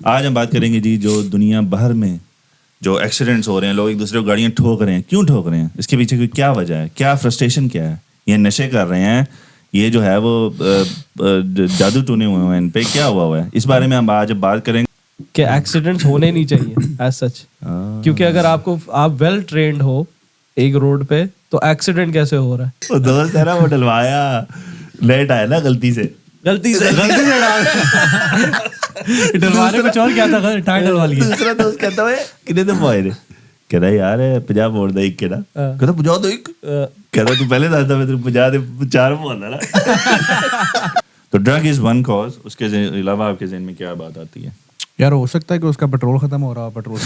آج ہم بات کریں گے جی جو دنیا بھر میں جو ایکسیڈنٹس ہو رہے ہیں, لوگ ایک دوسرے کو گاڑیاں ٹھوک رہے ہیں, کیوں ٹھوک رہے ہیں, اس کے پیچھے کوئی کیا وجہ ہے, کیا فرسٹریشن کیا ہے, یہ نشے کر رہے ہیں, یہ جو ہے وہ جادو ٹونے ہوئے ہیں ان پہ, کیا ہوا ہے, اس بارے میں ہم آج بات کریں گے کہ ایکسیڈنٹس ہونے نہیں چاہیے ایز سچ, کیونکہ اگر آپ ویل ٹرینڈ ہو ایک روڈ پہ تو ایکسیڈنٹ کیسے ہو رہا ہے. وہ دوست ہے نا, وہ ڈلوایا لیٹ آیا نا غلطی سے ڈلوانے کچھ اور کیا تھا, ٹائر ڈلوا لیا. دوسرا دوست کہتا ہے کتنے دفعہ ہوئے رے, کہہ رہا یار 50 موڑ دے ایک, کہنا کہتا 50 دو ایک, کہہ رہا تو پہلے دستا میں 50 دے 4 بولنا نا. تو ڈرگ از ون کاز, اس کے علاوہ آپ کے ذہن میں کیا بات آتی ہے؟ یار ہو سکتا ہے کہ اس کا پیٹرول ختم ہو رہا, پیٹرول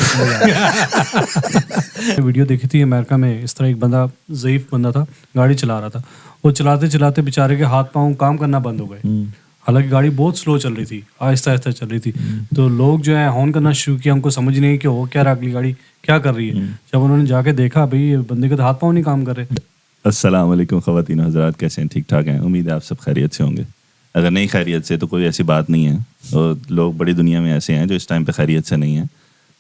ویڈیو دیکھی تھی امریکہ میں, اس طرح ایک بندہ ضعیف بندہ تھا, گاڑی چلا رہا تھا, وہ چلاتے چلاتے بیچارے کے ہاتھ پاؤں کام کرنا بند ہو گئے, حالانکہ گاڑی بہت سلو چل رہی تھی, آہستہ آہستہ چل رہی تھی. تو لوگ جو ہے ہارن کرنا شروع کیا, ہم کو سمجھ نہیں کہ وہ کیا اگلی گاڑی کیا کر رہی ہے. جب انہوں نے جا کے دیکھا بھائی یہ بندے کے تو ہاتھ پاؤں نہیں کام کر رہے. السلام علیکم خواتین و حضرات, کیسے ہیں؟ ٹھیک ٹھاک ہیں, امید ہے آپ سب خیریت سے ہوں گے. اگر نہیں خیریت سے تو کوئی ایسی بات نہیں ہے, اور لوگ بڑی دنیا میں ایسے ہیں جو اس ٹائم پہ خیریت سے نہیں ہیں,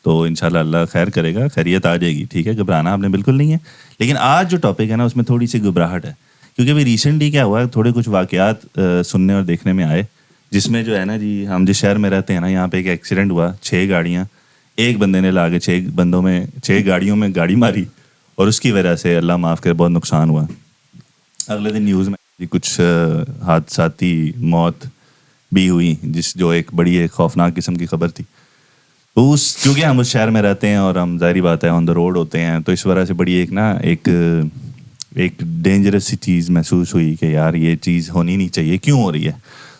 تو انشاءاللہ اللہ خیر کرے گا, خیریت آ جائے گی, ٹھیک ہے, گھبرانا آپ نے بالکل نہیں ہے. لیکن آج جو ٹاپک ہے نا اس میں تھوڑی سی گھبراہٹ ہے, کیونکہ ابھی ریسنٹلی کیا ہوا ہے, تھوڑے کچھ واقعات سننے اور دیکھنے میں آئے, جس میں جو ہے نا جی ہم جس شہر میں رہتے ہیں نا, یہاں پہ ایک ایکسیڈنٹ ہوا, 6 گاڑیاں, ایک بندے نے لا کے 6 گاڑیوں میں گاڑی ماری, اور اس کی وجہ سے اللہ معاف کرے بہت نقصان ہوا. اگلے دن نیوز میں کچھ حادثاتی موت بھی ہوئی, جو ایک بڑی ایک خوفناک قسم کی خبر تھی. تو کیونکہ ہم اس شہر میں رہتے ہیں اور ہم ظاہری بات ہے آن دا روڈ ہوتے ہیں, تو اس وجہ سے بڑی ایک ڈینجرس سی چیز محسوس ہوئی کہ یار یہ چیز ہونی نہیں چاہیے, کیوں ہو رہی ہے.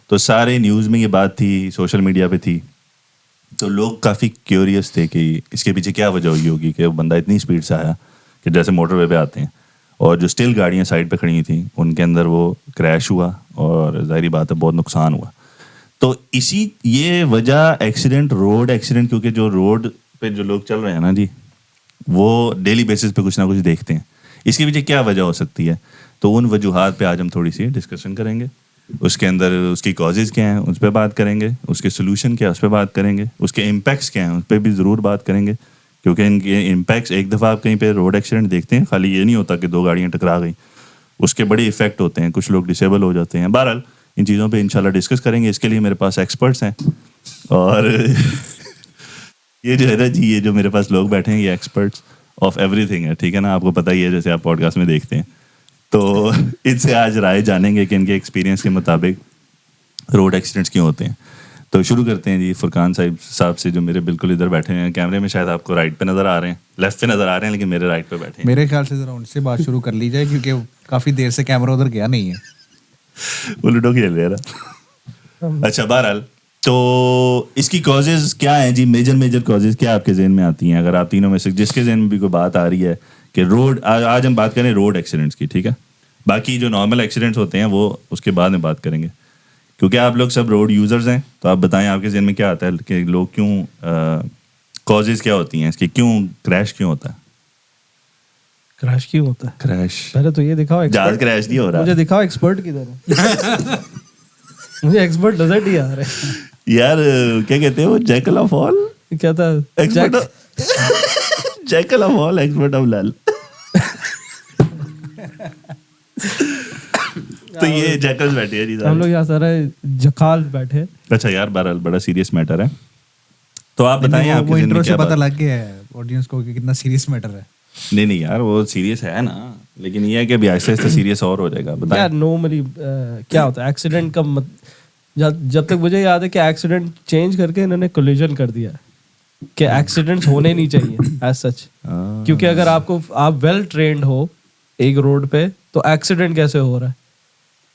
تو سارے نیوز میں یہ بات تھی, سوشل میڈیا پہ تھی, تو لوگ کافی کیوریس تھے کہ اس کے پیچھے کیا وجہ ہوئی ہوگی کہ وہ بندہ اتنی اسپیڈ سے آیا کہ جیسے موٹر وے پہ آتے ہیں, اور جو اسٹل گاڑیاں سائڈ پہ کھڑی تھیں ان کے اندر وہ کریش ہوا, اور ظاہری بات ہے بہت نقصان ہوا. تو یہ وجہ ایکسیڈنٹ, روڈ ایکسیڈنٹ, کیونکہ جو روڈ پہ جو لوگ چل رہے ہیں نا جی, وہ ڈیلی بیسس پہ کچھ نہ کچھ دیکھتے ہیں, اس کے پیچھے کیا وجہ ہو سکتی ہے. تو ان وجوہات پہ آج ہم تھوڑی سی ڈسکشن کریں گے, اس کے اندر اس کی کازز کیا ہیں اس پہ بات کریں گے, اس کے سلوشن کیا ہے اس پہ بات کریں گے, اس کے امپیکٹس کیا ہیں اس پہ بھی ضرور بات کریں گے, کیونکہ ان کے امپیکٹس, ایک دفعہ آپ کہیں پہ روڈ ایکسیڈنٹ دیکھتے ہیں, خالی یہ نہیں ہوتا کہ 2 گاڑیاں ٹکرا گئیں, اس کے بڑے ایفیکٹ ہوتے ہیں, کچھ لوگ ڈسیبل ہو جاتے ہیں. بہرحال ان چیزوں پہ انشاءاللہ ڈسکس کریں گے. اس کے لیے میرے پاس ایکسپرٹس ہیں, اور یہ جو ہے نا جی, یہ جو میرے پاس لوگ بیٹھے ہیں یہ ایکسپرٹس آف ایوری تھنگ ہے, ٹھیک ہے نا, آپ کو پتہ ہی ہے جیسے آپ پوڈ کاسٹ میں دیکھتے ہیں. تو ان سے آج رائے جانیں گے کہ ان کے ایکسپیرینس کے مطابق روڈ ایکسیڈنٹس کیوں ہوتے ہیں. تو شروع کرتے ہیں جی فرقان صاحب سے, جو میرے بالکل ادھر بیٹھے ہیں کیمرے میں, شاید آپ کو رائٹ پہ نظر آ رہے ہیں, لیفٹ پہ نظر آ رہے ہیں, لیکن میرے رائٹ پہ بیٹھے ہیں. میرے خیال سے ذرا ان سے بات شروع کر لی جائے, کیونکہ کافی دیر سے کیمرہ ادھر گیا نہیں ہے, وہ لوڈو کھیل رہے نا. اچھا, بہرحال تو اس کی کازز کیا ہیں جی, میجر کازز کیا آپ کے ذہن میں آتی ہیں, اگر آپ تینوں میں سے جس کے ذہن میں بھی کوئی بات آ رہی ہے کہ روڈ, آج ہم بات کریں روڈ ایکسیڈنٹس کی, ٹھیک ہے, باقی جو نارمل ایکسیڈنٹس ہوتے ہیں وہ اس کے بعد میں بات کریں گے, کیونکہ آپ لوگ سب روڈ یوزرز ہیں. تو آپ بتائیں آپ کے ذہن میں کیا آتا ہے کہ لوگ کیوں, کازز کیا ہوتی ہیں اس کی, کیوں کریش کیوں ہوتا ہے, کریش کیوں ہوتا ہے, کریش پہلے تو یہ دکھاؤ, جہاز کریش نہیں ہو رہا, مجھے دکھاؤ ایکسپرٹ کدھر ہے. مجھے ایکسپرٹ نظر نہیں آ رہے یار. کیا کہتے ہیں وہ, جیکل آف آل, کیا تھا, jackal of all expert of لال. تو یہ جیکلز بیٹھے ہیں جی, ہم لوگ یہاں سارے جکال بیٹھے. اچھا یار, بہرحال بڑا سیریس میٹر ہے. تو آپ بتائیں آپ کے ذہن میں کیا پتہ لگ گیا ہے آڈینس کو کہ کتنا سیریس میٹر ہے. نہیں یار, وہ سیریس ہے نا, لیکن یہ ہے کہ ابھی آہستہ آہستہ سیریس اور ہو جائے گا. بتائیں نارملی کیا ہوتا ہے ایکسیڈنٹ کا, جب تک مجھے یاد ہے کہ ایکسیڈنٹ چینج کر کے انہوں نے کولیجن کر دیا کہ ایکسیڈنٹس ہونے نہیں چاہیے ایز سچ, کیونکہ اگر آپ ویل ٹرینڈ ہو ایک روڈ پہ تو ایکسیڈنٹ کیسے ہو رہا ہے.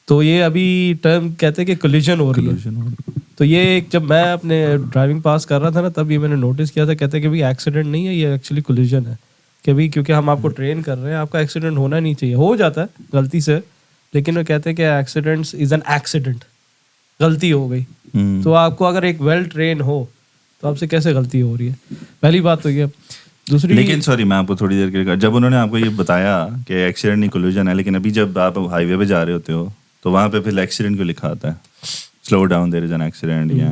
تو یہ ابھی ٹرم کہتے ہیں کہ کولیجن ہو رہی ہے. تو یہ جب میں اپنے ڈرائیونگ پاس کر رہا تھا نا, تب یہ میں نے نوٹس کیا تھا, کہتے ہیں کہ ایکسیڈنٹ نہیں ہے, یہ ایکچولی کولیجن ہے. کہ بھائی کیونکہ ہم آپ کو ٹرین کر رہے ہیں, آپ کا ایکسیڈنٹ ہونا نہیں چاہیے, ہو جاتا ہے غلطی سے, لیکن وہ کہتے ہیں کہ ایکسیڈنٹس از این ایکسیڈنٹ, غلطی ہو گئی. تو آپ کو اگر ایک ویل ٹرین ہو تو آپ سے کیسے غلطی ہو رہی ہے, پہلی بات تو یہ. دوسری, لیکن سوری میں آپ کو تھوڑی دیر کے لیے, جب انہوں نے آپ کو یہ بتایا کہ ایکسیڈنٹ نہیں کولیجن ہے, لیکن ابھی جب آپ ہائی وے پہ جا رہے ہوتے ہو تو وہاں پہ پھر ایکسیڈنٹ کیوں لکھا آتا ہے, slow down there is an accident, یا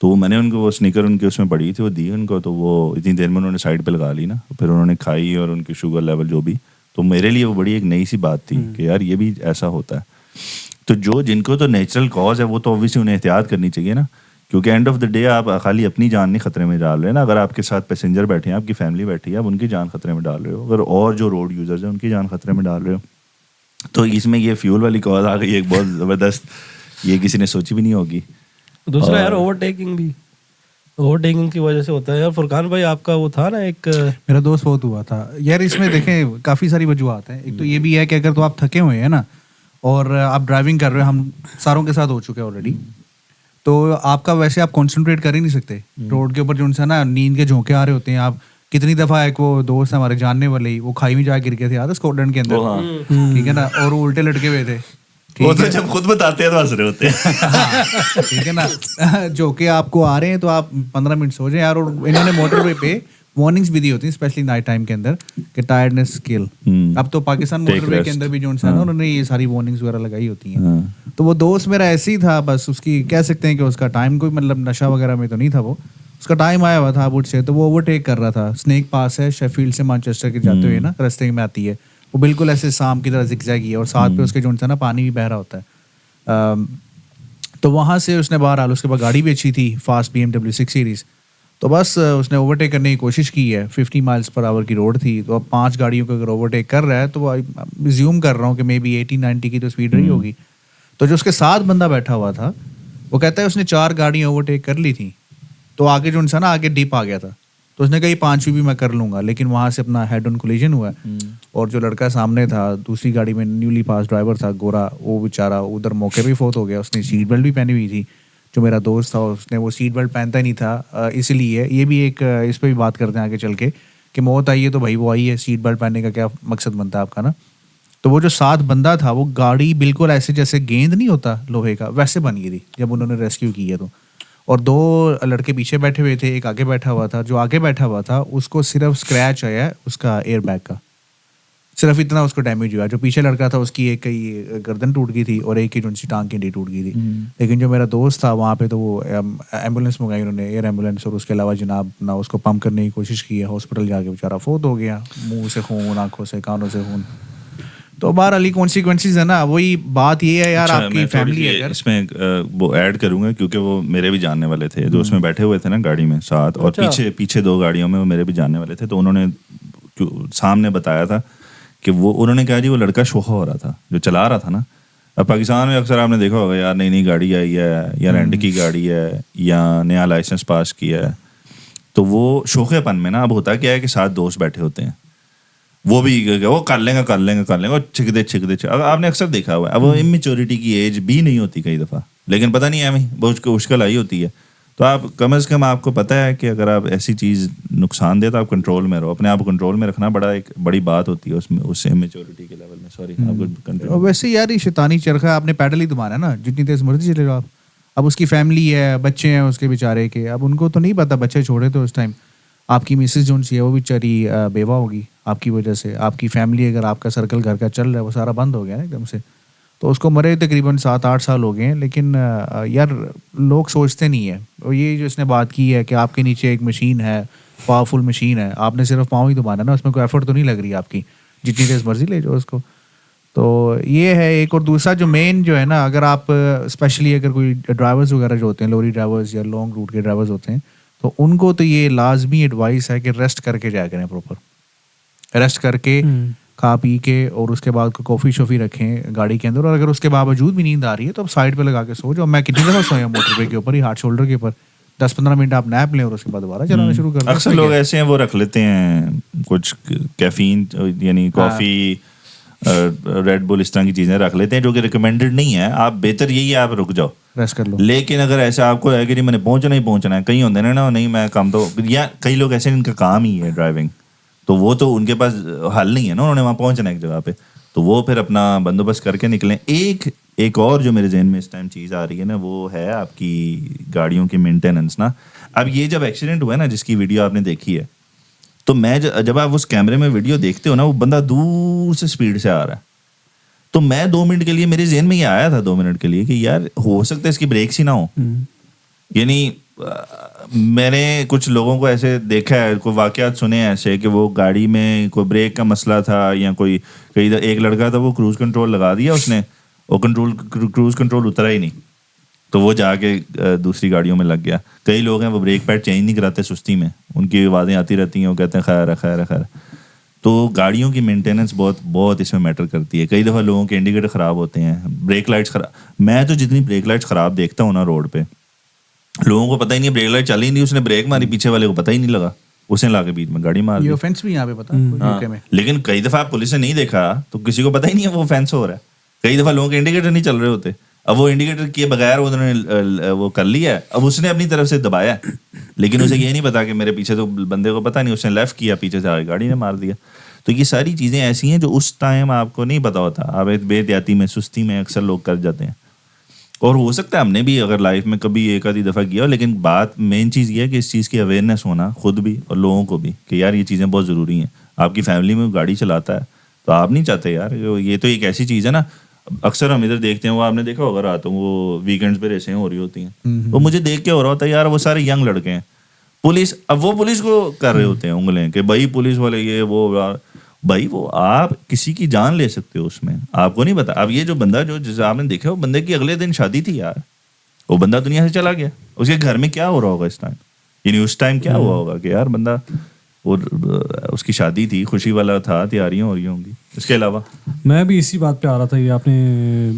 تو میں نے ان کو وہ سنیکر ان کی اس میں پڑی تھی وہ دی ان کو, تو وہ اتنی دیر میں انہوں نے سائڈ پہ لگا لی نا, پھر انہوں نے کھائی اور ان کی شوگر لیول جو بھی, تو میرے لیے وہ بڑی ایک نئی سی بات تھی کہ یار یہ بھی ایسا ہوتا ہے. تو جن کو تو نیچرل کاز ہے وہ تو اوبیسلی انہیں احتیاط کرنی چاہیے نا, کیونکہ اینڈ آف دا ڈے آپ خالی اپنی جان نہیں خطرے میں ڈال رہے ہیں نا, اگر آپ کے ساتھ پیسنجر بیٹھے ہیں, آپ کی فیملی بیٹھی ہے, آپ ان کی جان خطرے میں ڈال رہے ہو, اگر اور جو روڈ یوزرز ہیں ان کی جان خطرے میں ڈال رہے ہو. تو اس میں یہ فیول والی کاز آ گئی ایک بہت زبردست, یہ کسی نے سوچی بھی نہیں ہوگی. دوسرا یار اوورٹیکنگ بھی اوور ٹیکنگ کی وجہ سے ہوتا ہے. یار فرقان بھائی آپ کا وہ تھا نا ایک میرا دوست بہت ہوا تھا یار, اس میں دیکھیں کافی ساری وجوہات ہیں. ایک تو یہ بھی ہے کہ اگر تو آپ تھکے ہوئے ہیں نا اور آپ ڈرائیونگ کر رہے ہیں, ہم ساروں کے ساتھ ہو چکے ہیں آلریڈی, تو آپ کا ویسے آپ کانسنٹریٹ کر ہی نہیں سکتے روڈ کے اوپر, جو ان سے نا نیند کے جھونکے آ رہے ہوتے ہیں. آپ کتنی دفعہ ایک وہ دوست ہمارے جاننے والے وہ کھائی میں جا گر گئے تھے یاد ہے اسکاٹ لینڈ کے اندر, ٹھیک ہے نا, اور وہ الٹے لٹکے ہوئے تھے. وہ تو جب خود بتاتے ہیں تو ہنس رہے ہوتے ہیں, ٹھیک ہے نا, جو کہ آپ کو آ رہے ہیں تو آپ 15 منٹ سو جائیں یار. اور انہوں نے موٹر وے پہ وارننگس بھی دی ہوتی ہیں اسپیشلی نائٹ ٹائم کے اندر کہ ٹائرڈنس اسکل. اب تو پاکستان موٹر وے کے اندر بھی جو نا انہوں نے یہ ساری وارننگس وغیرہ لگائی ہوتی ہیں. تو وہ دوست میرا ایسے ہی تھا, بس اس کی کہہ سکتے ہیں کہ اس کا ٹائم کوئی مطلب نشہ وغیرہ میں تو نہیں تھا, وہ اس کا ٹائم آیا ہوا تھا بٹ سے, تو وہ اوور ٹیک کر رہا تھا. اسنیک پاس ہے شیفیلڈ سے مانچسٹر کے جاتے ہوئے نا, رستے میں آتی ہے وہ, بالکل ایسے سام کی طرح زگزیگ کی ہے, اور ساتھ پہ اس کے جو نا پانی بھی بہ رہا ہوتا ہے. تو وہاں سے اس نے بہرحال, اس کے بعد گاڑی بھی اچھی تھی فاسٹ BMW 6 سیریز, تو بس اس نے اوورٹیک کرنے کی کوشش کی ہے. 50 مائلس پر آور کی روڈ تھی, تو اب 5 گاڑیوں کو اگر اوورٹیک کر رہا ہے تو وہ زیوم کر رہا ہوں کہ مے بی 80-90 کی تو اسپیڈ رہی ہوگی. تو جو اس کے ساتھ بندہ بیٹھا ہوا تھا وہ کہتا ہے اس نے 4 گاڑیاں اوورٹیک کر لی تھیں, تو آگے جو انسان نا آگے ڈیپ آ گیا تھا, تو اس نے کہا یہ 5ویں بھی میں کر لوں گا, لیکن وہاں سے اپنا ہیڈ آن کولیجن ہوا. اور جو لڑکا سامنے تھا دوسری گاڑی میں, نیولی پاس ڈرائیور تھا گورا, وہ بیچارہ ادھر موقع پہ فوت ہو گیا. اس نے سیٹ بیلٹ بھی پہنی ہوئی تھی, جو میرا دوست تھا اس نے وہ سیٹ بیلٹ پہنتا ہی نہیں تھا. اسی لیے یہ بھی ایک اس پہ بھی بات کرتے ہیں آگے چل کے کہ موت آئی ہے تو بھائی وہ آئی ہے, سیٹ بیلٹ پہننے کا کیا مقصد بنتا ہے آپ کا نا. تو وہ جو ساتھ بندہ تھا وہ گاڑی بالکل ایسے جیسے گیند نہیں ہوتا لوہے کا ویسے بن گئی تھی جب انہوں نے ریسکیو کیا. تو اور 2 لڑکے پیچھے بیٹھے ہوئے تھے, ایک آگے بیٹھا ہوا تھا. جو آگے بیٹھا ہوا تھا اس کو صرف اسکریچ آیا ہے اس کا ایئر بیگ کا, صرف اتنا اس کو ڈیمیج ہوا. جو پیچھے لڑکا تھا اس کی ایک گردن ٹوٹ گئی تھی اور ایک کی جو سی ٹانگ کی ہڈی ٹوٹ گئی تھی. لیکن جو میرا دوست تھا وہاں پہ تو وہ ایمبولینس منگائی انہوں نے, ایئر ایمبولینس, اور اس کے علاوہ جناب نہ اس کو پمپ کرنے کی کوشش کی ہے. ہاسپٹل جا کے بیچارہ فوت ہو گیا, منہ سے خون, آنکھوں سے, کانوں سے خون. تو بہرحال کانسیکوینسز ہے نا. وہی بات یہ ہے یار, آپ کی فیملی ہے. اس میں وہ ایڈ کروں گا کیونکہ وہ میرے بھی جاننے والے تھے جو اس میں بیٹھے ہوئے تھے نا گاڑی میں ساتھ, اور پیچھے 2 گاڑیوں میں وہ میرے بھی جاننے والے تھے. تو انہوں نے سامنے بتایا تھا کہ وہ انہوں نے کہا جی وہ لڑکا شوخا ہو رہا تھا جو چلا رہا تھا نا. اب پاکستان میں اکثر آپ نے دیکھا ہوگا یار نئی گاڑی آئی ہے یا رینٹ کی گاڑی ہے یا نیا لائسنس پاس کیا ہے, تو وہ شوخے پن میں نا اب ہوتا کیا ہے کہ 7 دوست بیٹھے ہوتے ہیں, وہ بھی وہ کر لیں گے اور چھک دے. آپ نے اکثر دیکھا ہوا ہے, اب وہ امیچورٹی کی ایج بھی نہیں ہوتی کئی دفعہ, لیکن پتہ نہیں ہے بہت مشکل آئی ہوتی ہے. تو آپ کم از کم آپ کو پتہ ہے کہ اگر آپ ایسی چیز نقصان دے تو آپ کنٹرول میں رہو. اپنے آپ کو کنٹرول میں رکھنا ایک بڑی بات ہوتی ہے اس میں, اس امیچورٹی کے لیول میں. سوری آپ کو ویسے یار یہ شیطانی چرخہ آپ نے پیڈل ہی دبانا ہے نا, جتنی تیز مرضی چلے جاؤ آپ. اب اس کی فیملی ہے, بچے ہیں اس کے بیچارے کے, اب ان کو تو نہیں پتا, بچے چھوڑے تو اس ٹائم آپ کی مسز جو سی ہے وہ بیچاری بیوہ ہوگی آپ کی وجہ سے. آپ کی فیملی اگر آپ کا سرکل گھر کا چل رہا ہے وہ سارا بند ہو گیا نا ایک دم سے. تو اس کو مرے تقریباً 7-8 سال ہو گئے ہیں. لیکن یار لوگ سوچتے نہیں ہیں. اور یہ جو اس نے بات کی ہے کہ آپ کے نیچے ایک مشین ہے, پاورفل مشین ہے, آپ نے صرف پاؤں ہی دبانا نا, اس میں کوئی ایفرٹ تو نہیں لگ رہی آپ کی, جتنی دیر مرضی لے جاؤ اس کو. تو یہ ہے ایک. اور دوسرا جو مین جو ہے نا, اگر آپ اسپیشلی اگر کوئی ڈرائیورز وغیرہ جو ہوتے ہیں, لوری ڈرائیورز یا لانگ روٹ کے ڈرائیورز ہوتے ہیں, تو ان کو تو یہ لازمی ایڈوائس ہے کہ ریسٹ کر کے جایا کریں, پراپر ریسٹ کر کے کھا پی کے, اور اس کے بعد کافی شافی رکھیں گاڑی کے اندر. اور اگر اس کے باوجود بھی نیند آ رہی ہے تو آپ سائڈ پہ لگا کے سو جاؤ. میں کتنی دفعہ سویا موٹر وے کے اوپر ہی, ہارڈ شولڈر کے اوپر, 10-15 منٹ آپ نیپ لیں اور اس کے بعد دوبارہ چلانا شروع کر دیں. اکثر لوگ ایسے ہیں وہ رکھ لیتے ہیں کچھ کیفین یعنی کافی, ریڈ بل, اس طرح کی چیزیں رکھ لیتے ہیں جو کہ ریکمینڈڈ نہیں ہے. آپ بہتر یہی ہے آپ رک جاؤ, ریسٹ کر لو. لیکن اگر ایسا آپ کو ہے کہ میں نے پہنچنا ہے, کہیں ہوتے نا نہیں میں کام تو, یا کئی لوگ ایسے ان کا کام ہی ہے ڈرائیونگ, تو وہ تو ان کے پاس حل نہیں ہے نا, انہوں نے وہاں پہنچنا ایک جگہ پہ, تو وہ پھر اپنا بندوبست کر کے نکلیں. ایک اور جو میرے ذہن میں اس ٹائم چیز آ رہی ہے نا, وہ ہے آپ کی گاڑیوں کی مینٹیننس نا. اب یہ جب ایکسیڈنٹ ہوا ہے نا جس کی ویڈیو آپ نے دیکھی ہے, تو میں جب آپ اس کیمرے میں ویڈیو دیکھتے ہو نا, وہ بندہ دور سے اسپیڈ سے آ رہا ہے, تو میں 2 منٹ کے لیے میرے ذہن میں یہ آیا تھا 2 منٹ کے لیے کہ یار ہو سکتا ہے اس کی بریکس ہی نہ ہو. یعنی میں نے کچھ لوگوں کو ایسے دیکھا ہے, کوئی واقعات سنے ایسے کہ وہ گاڑی میں کوئی بریک کا مسئلہ تھا یا کوئی کہیں ایک لڑکا تھا, وہ کروز کنٹرول لگا دیا اس نے, وہ کروز کنٹرول اترا ہی نہیں, تو وہ جا کے دوسری گاڑیوں میں لگ گیا. کئی لوگ ہیں وہ بریک پیڈ چینج نہیں کراتے سستی میں, ان کی آوازیں آتی رہتی ہیں, وہ کہتے ہیں خیر ہے خیر ہے خیر. تو گاڑیوں کی مینٹیننس بہت اس میں میٹر کرتی ہے. کئی دفعہ لوگوں کے انڈیکیٹر خراب ہوتے ہیں, بریک لائٹس خراب. میں تو جتنی بریک لائٹس خراب دیکھتا ہوں نا روڈ پہ, لوگوں کو پتہ ہی نہیں, بریک لائٹ چل ہی نہیں, اس نے بریک ماری, پیچھے والے کو پتہ ہی نہیں لگا, اس نے لا کے بیچ میں گاڑی مار دی. یہ اوفینس بھی یہاں پہ پتہ ہے یوکے میں. لیکن کئی دفعہ پولیس نے نہیں دیکھا تو کسی کو پتہ ہی نہیں ہے وہ اوفینس ہو رہا ہے. کئی دفعہ لوگوں کے انڈیکیٹر نہیں چل رہے ہوتے, اب وہ انڈیکیٹر کیے بغیر انہوں نے وہ کر لیا ہے, اب اس نے اپنی طرف سے دبایا, لیکن اسے یہ نہیں پتا کہ میرے پیچھے تو بندے کو پتہ نہیں, اس نے لیفٹ کیا, پیچھے سے آ کے گاڑی نے مار دیا. تو یہ ساری چیزیں ایسی ہیں جو اس ٹائم آپ کو نہیں پتا ہوتا, آپ بے احتیاطی میں, سستی میں اکثر لوگ کر جاتے ہیں. اور ہو سکتا ہے ہم نے بھی اگر لائف میں کبھی ایک آدھی دفعہ کیا ہو, لیکن بات مین چیز یہ ہے کہ اس چیز کی اویئرنیس ہونا خود بھی اور لوگوں کو بھی کہ یار یہ چیزیں بہت ضروری ہیں. آپ کی فیملی میں گاڑی چلاتا ہے تو آپ نہیں چاہتے یار, یہ تو ایک ایسی چیز ہے نا, اکثر ہم ادھر دیکھتے ہیں, وہ آپ نے دیکھا ہوگا راتوں وہ ویکینڈز پہ ریسیں ہو رہی ہوتی ہیں, وہ مجھے دیکھ کے ہو رہا ہوتا ہے یار وہ سارے ینگ لڑکے ہیں, پولیس, اب وہ پولیس کو کر رہے ہوتے ہیں انگلیں کہ بھائی پولیس والے یہ وہ, بھائی وہ آپ کسی کی جان لے سکتے ہو اس میں, آپ کو نہیں پتا. اب یہ جو بندہ جو جسے آپ نے دیکھا, وہ بندے کی اگلے دن شادی تھی یار, وہ بندہ دنیا سے چلا گیا, اس کے گھر میں کیا ہو رہا ہوگا اس ٹائم, یعنی اس ٹائم کیا ہوا ہوگا کہ یار بندہ, اور اس کی شادی تھی, خوشی والا تھا, تیاریاں ہو رہی ہوں گی. اس کے علاوہ میں بھی اسی بات پہ آ رہا تھا, یہ آپ نے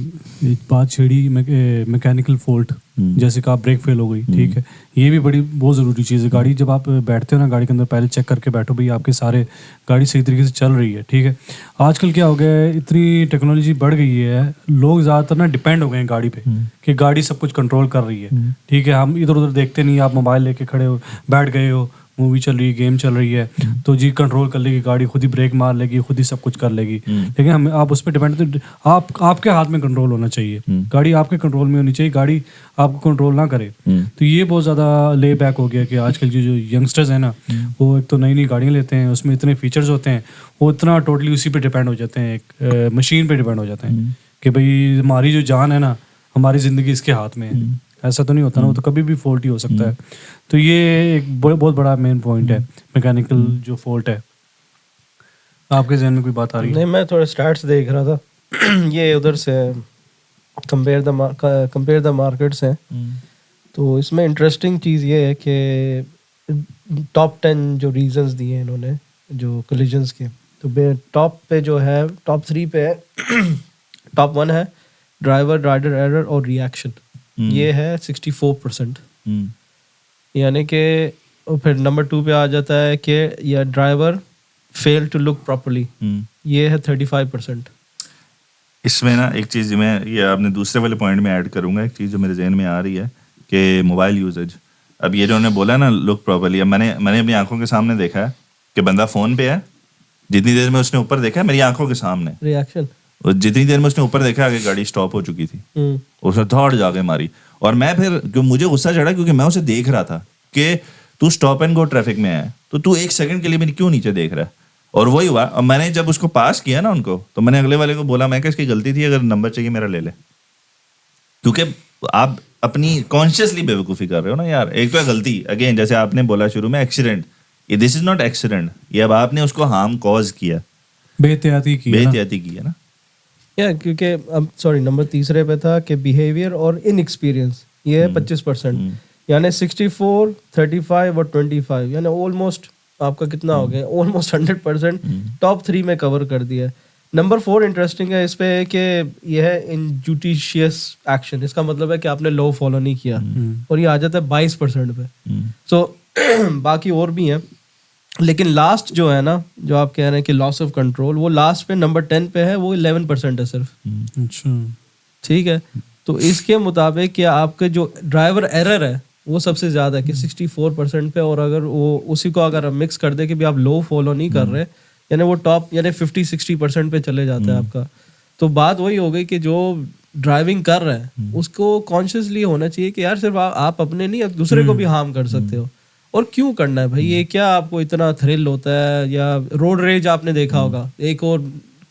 ایک بات چھیڑی میکینیکل فالٹ, جیسے کہ آپ بریک فیل ہو گئی, ٹھیک ہے, یہ بھی بہت ضروری چیز ہے. گاڑی جب آپ بیٹھتے ہو نا گاڑی کے اندر, پہلے چیک کر کے بیٹھو بھائی آپ کے سارے گاڑی صحیح طریقے سے چل رہی ہے, ٹھیک ہے. آج کل کیا ہو گیا ہے, اتنی ٹیکنالوجی بڑھ گئی ہے, لوگ زیادہ تر نا ڈپینڈ ہو گئے ہیں گاڑی پہ کہ گاڑی سب کچھ کنٹرول کر رہی ہے, ٹھیک ہے. ہم ادھر ادھر دیکھتے نہیں, آپ موبائل لے کے کھڑے ہو, بیٹھ گئے ہو, مووی چل رہی ہے, گیم چل رہی ہے, تو جی کنٹرول کر لے گی گاڑی, خود ہی بریک مار لے گی, خود ہی سب کچھ کر لے گی. لیکن ہم آپ اس پہ ڈپینڈ, آپ کے ہاتھ میں کنٹرول ہونا چاہیے, گاڑی آپ کے کنٹرول میں ہونی چاہیے, گاڑی آپ کو کنٹرول نہ کرے. تو یہ بہت زیادہ لے بیک ہو گیا کہ آج کل جو ینگسٹرز ہیں نا, وہ ایک تو نئی نئی گاڑیاں لیتے ہیں, اس میں اتنے فیچرز ہوتے ہیں, وہ اتنا ٹوٹلی اسی پہ ڈپینڈ ہو جاتے ہیں, ایک مشین پہ ڈپینڈ ہو جاتے ہیں کہ بھائی ہماری جو جان ہے نا, ہماری زندگی اس کے ہاتھ میں ہے. ایسا تو نہیں ہوتا نا, وہ تو کبھی بھی فالٹ ہی ہو سکتا ہے. تو یہ ایک بہت بڑا مین پوائنٹ ہے, میکینیکل جو فالٹ ہے. آپ کے ذہن میں کوئی بات آ رہی ہے؟ نہیں, میں تھوڑے اسٹارٹس دیکھ رہا تھا, یہ ادھر سے کمپیئر دا مارکیٹس ہیں. تو اس میں انٹرسٹنگ چیز یہ ہے کہ ٹاپ 10 جو ریزنز دیے ہیں انہوں نے جو کولیجنس کے, تو ٹاپ پہ جو ہے, ٹاپ 3 پہ ہے, ٹاپ 1 ہے ڈرائیور رائڈر ایرر اور ری ایکشن, یہ ہے 64%. یعنی کہ پھر نمبر 2 پہ آ جاتا ہے کہ یا driver fail to look properly, یہ ہے 35%. اس میں نا ایک چیز میں یہ آپ نے دوسرے والے پوائنٹ میں ایڈ کروں گا, ایک چیز جو میرے ذہن میں آ رہی ہے کہ موبائل یوزیج. اب یہ جو انہوں نے بولا نا لک پراپرلی, اب میں نے اپنی آنکھوں کے سامنے دیکھا ہے کہ بندہ فون پہ ہے, جتنی دیر میں اس نے اوپر دیکھا ہے میری آنکھوں کے سامنے ری ایکشن, اور جتنی دیر میں اس نے اوپر دیکھا آگے گاڑی اسٹاپ ہو چکی تھی, اس نے تھوڑ جا کے ماری. اور میں پھر مجھے غصہ چڑھا کیونکہ میں اسے دیکھ رہا تھا کہ تو اسٹاپ اینڈ گو ٹریفک میں ہے, تو ایک سیکنڈ کے لیے میری کیوں نیچے دیکھ رہا ہے. اور وہی ہوا, اور میں نے جب اس کو پاس کیا نا ان کو, تو میں نے اگلے والے کو بولا میں کہ اس کی غلطی تھی, اگر نمبر چاہیے میرا لے لے, کیونکہ آپ اپنی کانشیسلی بے وقوفی کر رہے ہو نا یار. ایک تو ہے غلطی, اگین جیسے آپ نے بولا شروع میں ایکسیڈنٹ, یہ دس از ناٹ ایکسیڈنٹ, یہ اب آپ نے اس کو ہارم کوز کیا, بے احتیاطی کی ہے نا. کیونکہ اب سوری نمبر 3 پہ تھا کہ بیہیویئر اور ان ایکسپیرئنس, یہ ہے 25%. یعنی 64, 35 اور 25, یعنی آلموسٹ آپ کا کتنا ہو گیا, آلموسٹ 100% ٹاپ 3 میں کور کر دیا ہے. نمبر 4 انٹرسٹنگ ہے اس پہ کہ یہ ہے انجوڈیشیس ایکشن, اس کا مطلب ہے کہ آپ نے لا فالو نہیں کیا, اور یہ آ جاتا ہے 22% پہ. سو باقی اور بھی ہیں, لیکن لاسٹ جو ہے نا جو آپ کہہ رہے ہیں کہ لاس آف کنٹرول, وہ لاسٹ پہ نمبر 10 پہ ہے, وہ 11% ہے صرف. اچھا ٹھیک ہے, تو اس کے مطابق کہ آپ کے جو ڈرائیور ایرر ہے وہ سب سے زیادہ ہے کہ 64% پہ, اور اگر وہ اسی کو اگر ہم مکس کر دیں کہ بھی آپ لو فالو نہیں کر رہے, یعنی وہ ٹاپ یعنی 50-60% پہ چلے جاتا ہے آپ کا. تو بات وہی ہو گئی کہ جو ڈرائیونگ کر رہے ہیں اس کو کانشیسلی ہونا چاہیے کہ یار صرف آپ اپنے نہیں دوسرے کو بھی ہارم کر سکتے ہو, اور کیوں کرنا ہے بھائی, یہ کیا آپ کو اتنا تھرل ہوتا ہے. یا روڈ ریج آپ نے دیکھا ہوگا, ایک اور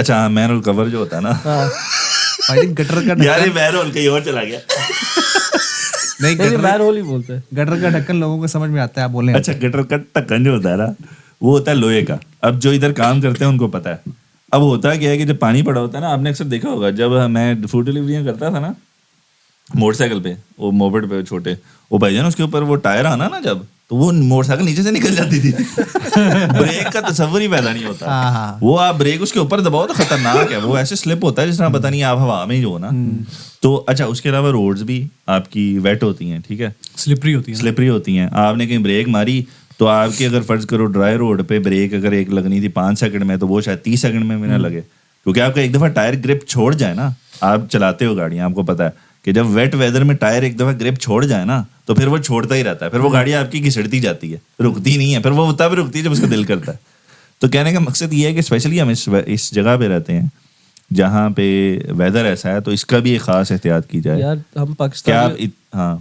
اچھا مین رول کور جو ہوتا ہے نا, بھائی گٹر کا یار یہ مین رول کہیں اور چلا گیا. نہیں مین ہول ہی بولتے ہیں. گٹر کا ڈھکن لوگوں کو سمجھ میں آتا ہے, آپ بولیں. اچھا گٹر کا ڈھکن جو ہوتا ہے نا وہ ہوتا ہے لوہے کا. اب جو ادھر کام کرتے ہیں ان کو پتا ہے. اب ہوتا کیا ہے کہ جب پانی پڑا ہوتا ہے نا, آپ نے اکثر دیکھا ہوگا جب میں فوڈ ڈلیوریاں کرتا تھا نا موٹر سائیکل پہ, وہ موپڈ پہ چھوٹے, وہ بھائی جان اس کے اوپر وہ ٹائر آنا نا جب, تو وہ موٹر سائیکل نیچے سے نکل جاتی تھی. بریک کا تصور ہی پیدا نہیں ہوتا. وہ آپ بریک اس کے اوپر دباؤ تو خطرناک ہے, وہ ایسے سلپ ہوتا ہے جس طرح پتہ نہیں آپ ہوا میں ہی جو نا. تو اچھا اس کے علاوہ روڈز بھی آپ کی ویٹ ہوتی ہیں, ٹھیک ہے, سلپری ہوتی ہیں. آپ نے کہیں بریک ماری تو آپ کی اگر فرض کرو ڈرائی روڈ پہ بریک اگر ایک لگنی تھی 5 سیکنڈ میں, تو وہ شاید 30 سیکنڈ میں نہ لگے, کیونکہ آپ کا ایک دفعہ ٹائر گرپ چھوڑ جائے نا, آپ چلاتے ہو گاڑیاں, آپ کو پتا ہے کہ جب ویٹ ویدر میں ٹائر ایک دفعہ گرپ چھوڑ جائے نا تو پھر وہ چھوڑتا ہی رہتا ہے, پھر وہ گاڑی آپ کی گھسڑتی جاتی ہے, رکتی نہیں ہے, پھر وہ تب رکتی ہے جب اس کا دل کرتا ہے. تو کہنے کا مقصد یہ ہے کہ اسپیشلی ہم اس جگہ پہ رہتے ہیں جہاں پہ ویدر ایسا ہے, تو اس کا بھی ایک خاص احتیاط کی جائے. یار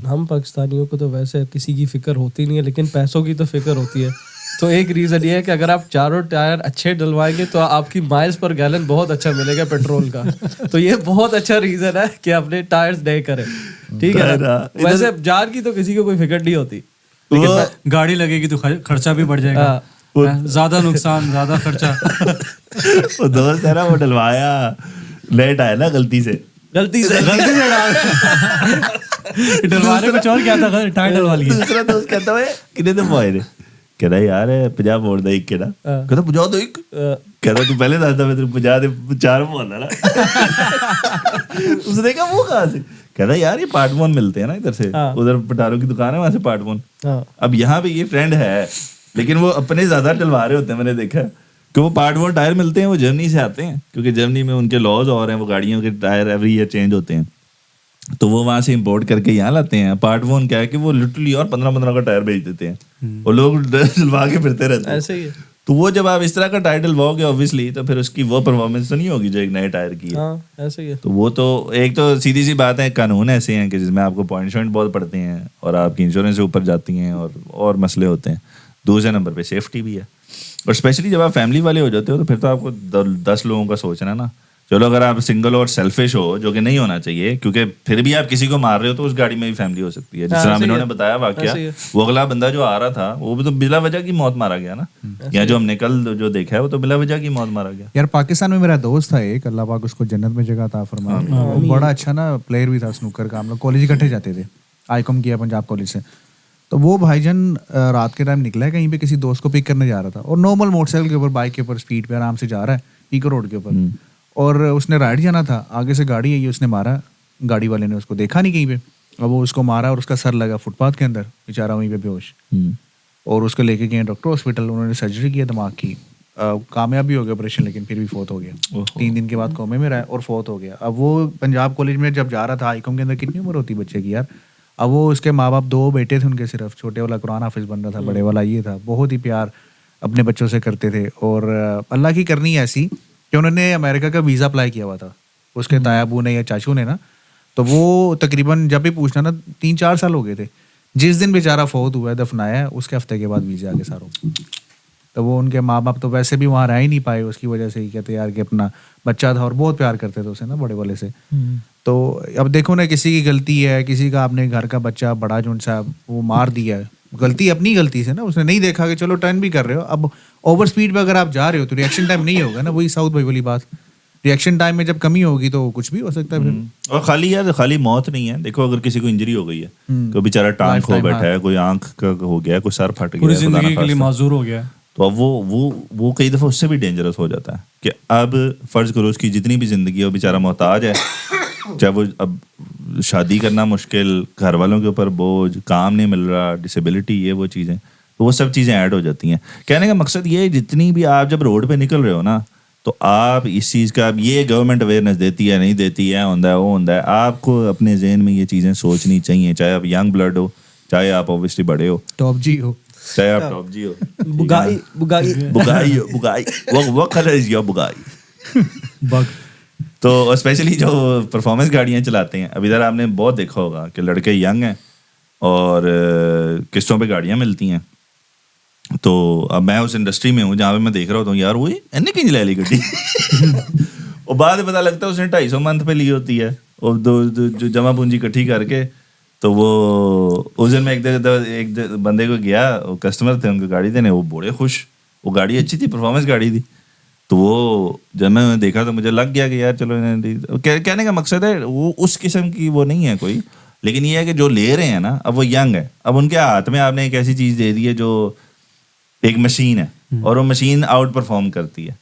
ہم پاکستانیوں کو تو ویسے کسی کی فکر ہوتی نہیں ہے, لیکن پیسوں کی تو فکر ہوتی ہے. تو ایک ریزن یہ ہے کہ اگر آپ چاروں ٹائر اچھے ڈلوائیں گے تو آپ کی مائلز پر گیلن بہت اچھا ملے گا پیٹرول کا. تو یہ بہت اچھا ریزن ہے کہ اپنے ٹائرز نئے کریں, ٹھیک ہے. ویسے جان کی تو کسی کو کوئی فکر نہیں ہوتی, لیکن گاڑی لگے گی تو خرچہ بھی بڑھ جائے گا, زیادہ نقصان زیادہ خرچہ. وہ دوست ہے نا وہ ڈلوایا لیٹ آیا نا غلطی سے ڈلوانے کچھ اور کیا تھا, ٹائر ڈلوا لیا. دوسرا دوست کہتا ہے کتنے دفعہ آئے رہے, کہتا یار 50 موڑ دے ایک کے نا, کہتا 50 دو ایک, کہتا تو پہلے دستا میں 50 دے 4 موڑ نا. اس نے کہا وہ کہاں سے, کہتا یار یہ پارٹ ون ملتے ہیں نا ادھر سے, ادھر پٹاروں کی دکان ہے وہاں سے پارٹ ون. اب یہاں پہ یہ ٹرینڈ ہے, لیکن وہ اپنے زیادہ ڈلوا رہے ہوتے ہیں, میں نے دیکھا کہ وہ پارٹ ون ٹائر ملتے ہیں وہ جرمنی سے آتے ہیں, کیونکہ جرمنی میں ان کے لاز اور ہیں, وہ گاڑیوں کے ٹائر ایوری ایئر چینج ہوتے ہیں, تو وہ وہاں سے امپورٹ کر کے یہاں لاتے ہیں. پارٹ ون کیا ہے کہ وہ لٹرلی اور 15 کا ٹائر بھیج دیتے ہیں, اور لوگ ڈلوا کے پھرتے رہتے ہیں ایسے ہی ہے. تو وہ جب آپ اس طرح کا ٹائر ڈلواؤ گے اوبیسلی, تو پھر اس کی وہ پرفارمنس تو نہیں ہوگی جو ایک نئے ٹائر کی ہے. ایسے ہی ہے. تو وہ تو ایک تو سیدھی سی بات ہے, قانون ایسے ہیں کہ جس میں آپ کو پوائنٹ شوائنٹ بہت پڑتے ہیں اور آپ کی انشورنس سے اوپر جاتی ہیں اور مسئلے ہوتے ہیں. دوسرے نمبر پہ سیفٹی بھی ہے, اور اسپیشلی جب آپ فیملی والے ہو جاتے ہو تو پھر تو آپ کو 10 لوگوں کا سوچنا نا. چلو اگر آپ سنگل اور سیلفش ہو, جو کہ نہیں ہونا چاہیے, کیونکہ پھر بھی آپ کسی کو مار رہے ہو تو اس گاڑی میں بھی فیملی ہو سکتی ہے. جس طرح انہوں نے بتایا واقعہ, وہ اگلا بندہ جو آ رہا تھا وہ بھی تو بلا وجہ کی موت مارا گیا نا, یا جو ہم نے کل جو دیکھا ہے وہ تو بلا وجہ کی موت مارا گیا. یار پاکستان میں میرا دوست تھا ایک, اللہ پاک اس کو جنت میں جگہ عطا فرمائے, وہ بڑا اچھا نا پلیئر بھی تھا سنوکر کا. ہم لوگ کالج اکٹھے جاتے تھے, آئی کام کیا پنجاب کالج سے. تو وہ بھائی جان رات کے ٹائم نکلا ہے کہیں پہ کسی دوست کو پک کرنے جا رہا تھا, اور نارمل موٹر سائیکل کے اوپر بائک کے اوپر اسپیڈ پہ آرام سے جا رہا ہے پیکو روڈ کے اوپر, اور اس نے رائڈ جانا تھا. آگے سے گاڑی آئی, اس نے مارا, گاڑی والے نے اس کو دیکھا نہیں کہیں پہ, اب وہ اس کو مارا اور اس کا سر لگا فٹ پاتھ کے اندر, بیچارہ وہیں پہ بے ہوش. اور اس کو لے کے گئے ڈاکٹر ہاسپٹل, انہوں نے سرجری کیا دماغ کی, کامیاب بھی ہو گیا آپریشن, لیکن پھر بھی فوت ہو گیا. 3 دن کے بعد کومے میں رہا اور فوت ہو گیا. اب وہ پنجاب کالج میں جب جا رہا تھا, آئی کام کے اندر کتنی عمر ہوتی بچے کی یار. اب وہ اس کے ماں باپ 2 بیٹے تھے ان کے صرف, چھوٹے والا قرآن حافظ بن رہا تھا, بڑے والا یہ تھا. بہت ہی پیار اپنے بچوں سے کرتے تھے, اور اللہ کی کرنی ایسی کہ انہوں نے امریکہ کا ویزا اپلائی کیا ہوا تھا اس کے تایا ابو نے یا چاچو نے نا. تو وہ تقریباً جب بھی پوچھنا نا 3-4 سال ہو گئے تھے, جس دن بیچارہ فوت ہوا ہے دفنایا ہے, اس کے ہفتے کے بعد ویزا آگے ساروں. تو وہ ان کے ماں باپ تو ویسے بھی وہاں رہ ہی نہیں پائے, اس کی وجہ سے ہی کہتے یار کہ اپنا بچہ تھا اور بہت پیار کرتے تھے اسے نا بڑے والے سے. تو اب دیکھو نا, کسی کی غلطی ہے, کسی کا اپنے گھر کا بچہ بڑا جو سا وہ مار دیا ہے, غلطی اپنی غلطی سے نا, اس نے نہیں دیکھا کہ چلو ٹرن بھی کر رہے ہو. اب اوور اسپیڈ پہ اگر آپ جا رہے ہو تو ریئیکشن ٹائم نہیں ہوگا نا, وہی ساؤتھ بھائی والی بات, ریئیکشن ٹائم میں جب کمی ہوگی تو کچھ بھی ہو سکتا ہے. اور خالی موت نہیں ہے, دیکھو اگر کسی کو انجری ہو گئی ہے, کوئی بیچارہ ٹانگ کھو بیٹھا ہے, کوئی آنکھ کا ہو گیا, کوئی سر پھٹ گیا, پوری زندگی کے لیے معذور ہو گیا, تو اب وہ کئی دفعہ اس سے بھی ڈینجرس ہو جاتا ہے کہ اب فرض کرو اس کی جتنی بھی زندگی ہے وہ بیچارہ محتاج ہے, چاہے وہ اب شادی کرنا مشکل, گھر والوں کے اوپر بوجھ, کام نہیں مل رہا, ڈسیبلٹی, یہ وہ چیزیں, تو وہ سب چیزیں ایڈ ہو جاتی ہیں. کہنے کا مقصد یہ ہے جتنی بھی آپ جب روڈ پہ نکل رہے ہو نا, تو آپ اس چیز کا, اب یہ گورنمنٹ اویئرنیس دیتی ہے نہیں دیتی ہے, ہوتا ہے وہ ہوتا ہے, آپ کو اپنے ذہن میں یہ چیزیں سوچنی چاہیے, چاہے آپ ینگ بلڈ ہو, چاہے آپ اوبویسلی بڑے ہو, ٹاپ جی ہو, چاہے آپ ٹاپ جی ہو, بگائی وہ کلر از یور بگائی. تو اسپیشلی جو پرفارمنس گاڑیاں چلاتے ہیں, اب ادھر آپ نے بہت دیکھا ہوگا کہ لڑکے ینگ ہیں اور قسطوں پہ گاڑیاں ملتی ہیں. تو اب میں اس انڈسٹری میں ہوں جہاں پہ میں دیکھ رہا ہوتا ہوں یار وہ کہیں لے لی گڈی, اور بعد میں پتہ لگتا ہے اس نے 250 منتھ پہ لی ہوتی ہے اور جو جمع پونجی اکٹھی کر کے. تو وہ اس دن میں ایک بندے کو گیا, وہ کسٹمر تھے ان کو گاڑی دینے, وہ بڑے خوش, وہ گاڑی اچھی تھی, پرفارمنس گاڑی تھی. تو وہ جب میں دیکھا تو مجھے لگ گیا کہ یار چلو, کہنے کا مقصد ہے وہ اس قسم کی وہ نہیں ہے کوئی, لیکن یہ ہے کہ جو لے رہے ہیں نا اب وہ ینگ ہے, اب ان کے ہاتھ میں آپ نے ایک ایسی چیز دے دی ہے جو ایک مشین ہے اور وہ مشین آؤٹ پرفارم کرتی ہے.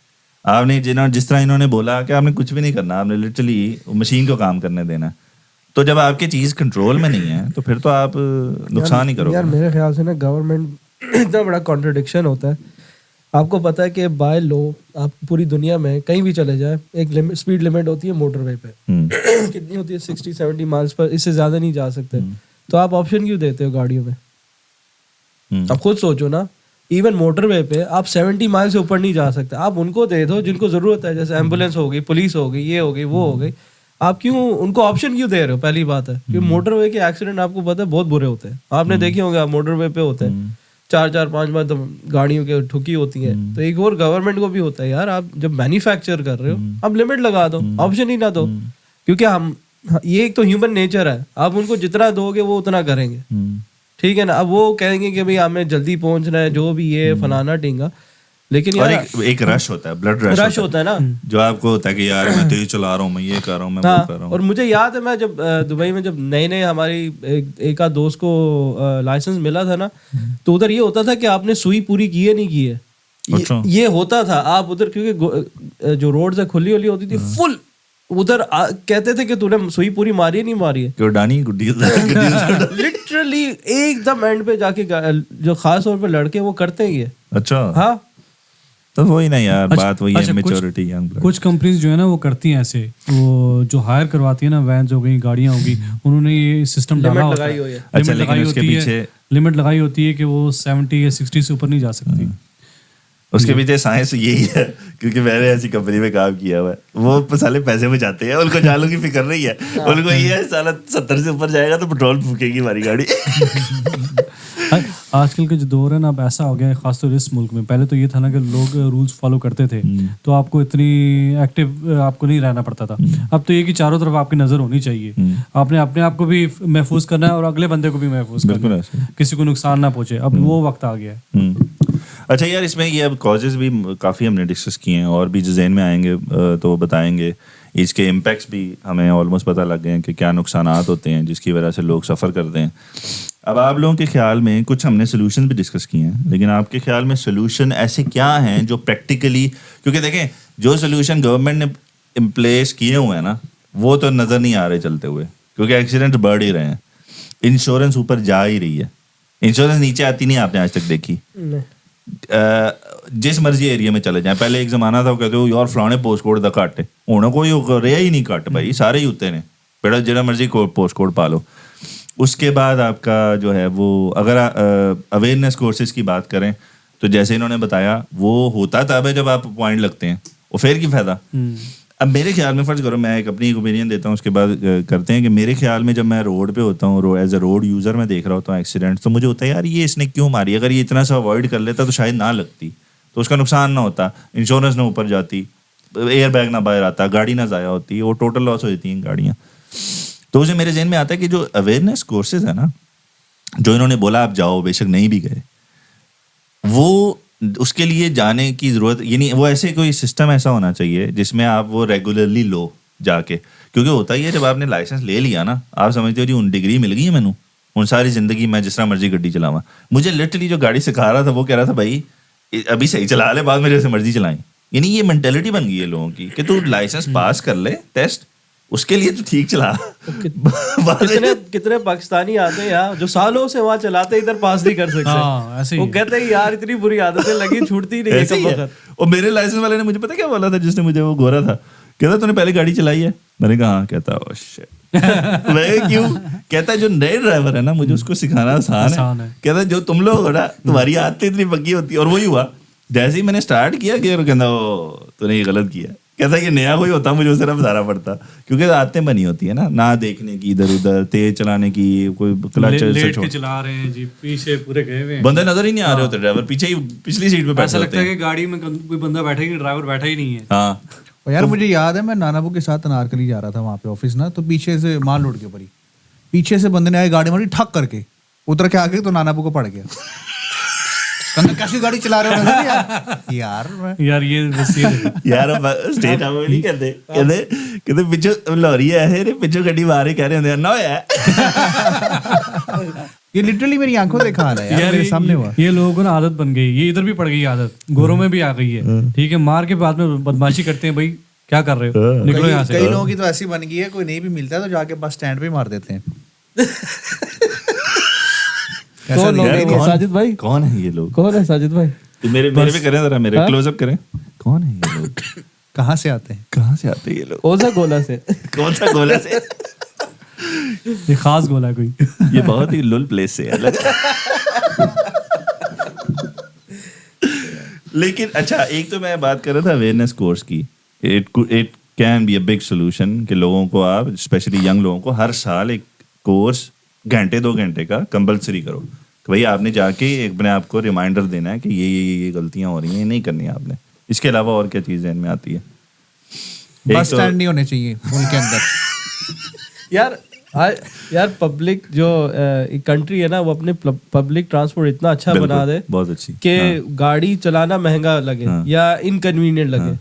آپ نے جس طرح انہوں نے بولا کہ آپ نے کچھ بھی نہیں کرنا, آپ نے لٹرلی مشین کو کام کرنے دینا. تو جب آپ کی چیز کنٹرول میں نہیں ہے تو پھر تو آپ نقصان ہی کرو گے. یار میرے خیال سے نا گورنمنٹ اتنا بڑا کانٹرڈکشن ہوتا ہے. آپ کو پتا ہے کہ بائی لو آپ پوری دنیا میں کہیں بھی چلے جائیں ایک اسپیڈ لمٹ ہوتی ہے موٹر وے پہ, کتنی ہوتی ہے 60-70 مائلس پر, اس سے زیادہ نہیں جا سکتے. تو آپ آپشن کیوں دیتے ہو گاڑیوں میں؟ آپ خود سوچو نا, ایون موٹر وے پہ آپ 70 مائل سے اوپر نہیں جا سکتے. آپ ان کو دے دو جن کو ضرورت ہے, جیسے ایمبولینس ہو گئی, پولیس ہو گئی, یہ ہو گئی, وہ ہو گئی. آپ کیوں ان کو آپشن کیوں دے رہے ہو؟ پہلی بات ہے کہ موٹر وے کے ایکسیڈنٹ آپ کو پتا ہے بہت برے ہوتے ہیں. آپ نے دیکھے ہوں گے, آپ موٹر وے پہ ہوتے ہیں 4-5 بار تو گاڑیوں کے ٹھکی ہوتی ہیں. تو ایک اور گورنمنٹ کو بھی ہوتا ہے یار, آپ جب مینوفیکچر کر رہے ہو آپ لمٹ لگا دو, آپشن ہی نہ دو. کیونکہ ہم یہ ایک تو ہیومن نیچر ہے, آپ ان کو جتنا دو گے وہ اتنا کریں گے, ٹھیک ہے نا. اب وہ کہیں گے کہ بھائی ہمیں جلدی پہنچنا ہے, جو بھی یہ فلانا ٹینگا. لیکن اور ایک رش ہوتا ہے, بلڈ رش ہوتا ہے نا, جو آپ کو ہوتا ہے کہ یار میں تیز چلا رہا ہوں, میں یہ کر رہا ہوں, میں وہ کر رہا ہوں. اور مجھے یاد ہے میں جب دبئی میں جب نئے ہماری ایک آدھ دوست کو لائسنس ملا تھا نا, تو ادھر یہ ہوتا تھا کہ آپ نے سوئی پوری کی ہے نہیں کی ہے, یہ ہوتا تھا. آپ ادھر کیونکہ جو روڈز کھلی ہولی ہوتی تھی فل, ادھر کہتے تھے کہ تو نے سوئی پوری ماری ہے نہیں ماری ہے, لٹرلی ایک دم اینڈ پہ جا کے جو خاص طور پہ لڑکے وہ کرتے ہی ہے. اچھا ہاں تو وہی نا یار, بات وہی ہے میچورٹی. کچھ کمپنیز جو ہے نا وہ کرتی ہیں ایسے, وہ جو ہائر کرواتی ہیں نا, وینز ہو گئی, گاڑیاں ہوگی, انہوں نے یہ سسٹم ڈالا ہوتا ہے, لمٹ لگائی ہوتی ہے کہ وہ 70 یا 60 سے اوپر نہیں جا سکتی. اس کے پیچھے سائنس یہی ہے, کیونکہ میں نے ایسی کمپنی میں کام کیا ہوا ہے. وہ سالے پیسے بچاتے ہیں, ان کو جالوں کی فکر نہیں ہے, ان کو یہ ہے سالہ 70 سے اوپر جائے گا تو پیٹرول پھونکے گی ہماری گاڑی. آج کل کا جو دور ہے نا اب ایسا ہو گیا ہے, خاص طور اس ملک میں. پہلے تو یہ تھا نا کہ لوگ رولز فالو کرتے تھے تو آپ کو اتنی ایکٹیو آپ کو نہیں رہنا پڑتا تھا. اب تو یہ کہ چاروں طرف آپ کی نظر ہونی چاہیے, آپ نے اپنے آپ کو بھی محفوظ کرنا ہے اور اگلے بندے کو بھی محفوظ کرنا ہے, کسی کو نقصان نہ پہنچے. اب وہ وقت آ گیا ہے. اچھا یار, اس میں یہ اب کازز بھی کافی ہم نے ڈسکس کیے ہیں, اور بھی جو ذہن میں آئیں گے تو وہ بتائیں گے. اس کے امپیکٹس بھی ہمیں آلموسٹ پتہ لگ گئے ہیں کہ کیا نقصانات ہوتے ہیں جس کی وجہ سے لوگ سفر کرتے ہیں. اب آپ لوگوں کے خیال میں کچھ ہم نے سولوشن بھی ڈسکس کیے ہیں, لیکن آپ کے خیال میں سولوشن ایسے کیا ہیں جو پریکٹیکلی, کیونکہ دیکھیں جو سولوشن گورنمنٹ نے امپلیس کیے ہوئے ہیں نا وہ تو نظر نہیں آ رہے چلتے ہوئے, کیونکہ ایکسیڈنٹ بڑھ ہی رہے ہیں, انشورنس اوپر جا ہی رہی ہے, انشورنس نیچے آتی نہیں آپ نے آج تک دیکھی. جس مرضی ایریا میں چلے جائیں, پہلے ایک زمانہ تھا وہ کہتے ہو یار فلانے پوسٹ کوڈ دا کٹ ہے, ہونا کوئی رہا ہی نہیں کٹ بھائی, سارے ہی ہوتے ہیں, بیٹا جہاں مرضی پوسٹ کوڈ پا لو. اس کے بعد آپ کا جو ہے وہ اگر اویئرنیس کورسز کی بات کریں تو جیسے انہوں نے بتایا وہ ہوتا تب ہے جب آپ پوائنٹ لگتے ہیں, وہ پھر کی فائدہ. اب میرے خیال میں فرض کرو میں ایک اپنی اوپینین دیتا ہوں, اس کے بعد کرتے ہیں کہ میرے خیال میں جب میں روڈ پہ ہوتا ہوں ایز اے روڈ یوزر میں دیکھ رہا ہوتا ہوں ایکسیڈنٹ, تو مجھے ہوتا ہے یار یہ اس نے کیوں ماری, اگر یہ اتنا سا اوائڈ کر لیتا تو شاید نہ لگتی, تو اس کا نقصان نہ ہوتا, انشورنس نہ اوپر جاتی, ایئر بیگ نہ باہر آتا, گاڑی نہ ضائع ہوتی, اور ٹوٹل لاس ہو جاتی ہیں گاڑیاں. تو اسے میرے ذہن میں آتا ہے کہ جو اویئرنیس کورسز ہیں نا, جو انہوں نے بولا آپ جاؤ, بے شک نہیں بھی گئے, وہ اس کے لیے جانے کی ضرورت, یعنی وہ ایسے کوئی سسٹم ایسا ہونا چاہیے جس میں آپ وہ ریگولرلی لو جا کے, کیونکہ ہوتا ہی ہے جب آپ نے لائسنس لے لیا نا, آپ سمجھتے ہو جی ان ڈگری مل گئی ہے مینوں, ان ساری زندگی میں جس طرح مرضی گڈی چلاواں. مجھے لٹرلی جو گاڑی سکھا رہا تھا وہ کہہ رہا تھا بھائی ابھی صحیح چلا لے, بعد میں جیسے مرضی چلائیں. یعنی یہ مینٹیلٹی بن گئی ہے لوگوں کی کہ تو لائسنس پاس کر لے ٹیسٹ, اس کے لیے تو ٹھیک چلا. کتنے پاکستانی آتے ہیں یار جو سالوں سے وہاں چلاتے ادھر پاس نہیں کر سکتے, وہ کہتے ہیں یار اتنی بری عادتیں لگی چھوٹتی نہیں ہے. اور میرے لائسنس والے نے مجھے پتا کیا بولا تھا, جس نے مجھے وہ گورا تھا, کہتا تو نے پہلے گاڑی چلائی ہے, میں نے کہا ہاں, کہتا میں کیوں, کہتا جو نئے ڈرائیور ہے نا مجھے اس کو سکھانا آسان ہے, کہتا جو تم لوگ ہو نا تمہاری عادتیں اتنی پکی ہوتی ہے. اور وہی ہوا جیسے ہی میں نے اسٹارٹ کیا کہ کہتا تو نے یہ غلط کیا, کہتا یہ نیا کوئی ہوتا مجھے اسے نہ بتانا پڑتا, کیونکہ عادتیں بنی ہوتی ہے نا, نہ دیکھنے کی, ادھر ادھر تیز چلانے کی, کوئی کلچ سے چلا رہے ہیں جی, پیچھے پورے گئے ہوئے ہیں, بندے نظر ہی نہیں آ رہے ہوتے, ڈرائیور پیچھے ہی پچھلی سیٹ پہ بیٹھا لگتا ہے کہ گاڑی میں کوئی بندہ بیٹھا ہی نہیں, ڈرائیور بیٹھا ہی نہیں ہے. ہاں, یار مجھے یاد ہے میں نانابو کے ساتھ انارکلی جا رہا تھا وہاں پہ آفس نا, تو پیچھے سے مال روڈ کے اوپر ہی پیچھے سے بندے نے آئے گاڑی ماری ٹھک کر کے, اتر کے آگے تو نانابو کو پڑ گیا. کیسی گاڑی چلا رہے ہو یار یہ یار اسٹیٹ ہم نہیں کہتے کہتے پچھو لوری ہے پچھو گڈی مارے کہہ رہے ہوں نو ہے. یہ لٹرلی میری آنکھوں دیکھا آ رہا ہے یار, میرے سامنے ہوا. یہ لوگوں کو نا عادت بن گئی, یہ ادھر بھی پڑ گئی عادت, گوروں میں بھی آ گئی ہے. ٹھیک ہے, مار کے بعد میں بدماشی کرتے ہیں, بھائی کیا کر رہے ہو, نکلو یہاں سے. کئی لوگوں کی تو ایسی بن گئی ہے, کوئی نہیں بھی ملتا ہے تو جا کے بس اسٹینڈ پہ مار دیتے ہیں. ساجد بھائی کون ہے یہ لوگ؟ کون ہے ساجد بھائی؟ میرے پہ کریں ذرا, میرے کلوز اپ کریں. کون ہے یہ لوگ؟ کہاں سے آتے ہیں؟ کہاں سے آتے ہیں یہ لوگ؟ کون سا گولا سے؟ کون سا گولا سے؟ یہ خاص گولا ہے کوئی, یہ بہت ہی لل پلیس سے ہے. لیکن اچھا ایک تو میں بات کر رہا تھا اویئرنیس کورس کی. It can be a big solution کہ لوگوں کو آپ اسپیشلی ینگ لوگوں کو ہر سال ایک کورس گھنٹے 2 گھنٹے کا کمپلسری کرو کہ بھائی آپ نے جا کے ایک اپنے آپ کو ریمائنڈر دینا ہے کہ یہ غلطیاں ہو رہی ہیں, یہ نہیں کرنی آپ نے. اس کے علاوہ اور کیا چیز ذہن میں آتی ہے؟ بس اسٹینڈ نہیں ہونے چاہیے ملک کے اندر. یار پبلک جو کنٹری ہے نا وہ اپنے پبلک ٹرانسپورٹ اتنا اچھا بنا دے بہت اچھی کہ گاڑی چلانا مہنگا لگے یا انکنوینئنٹ لگے.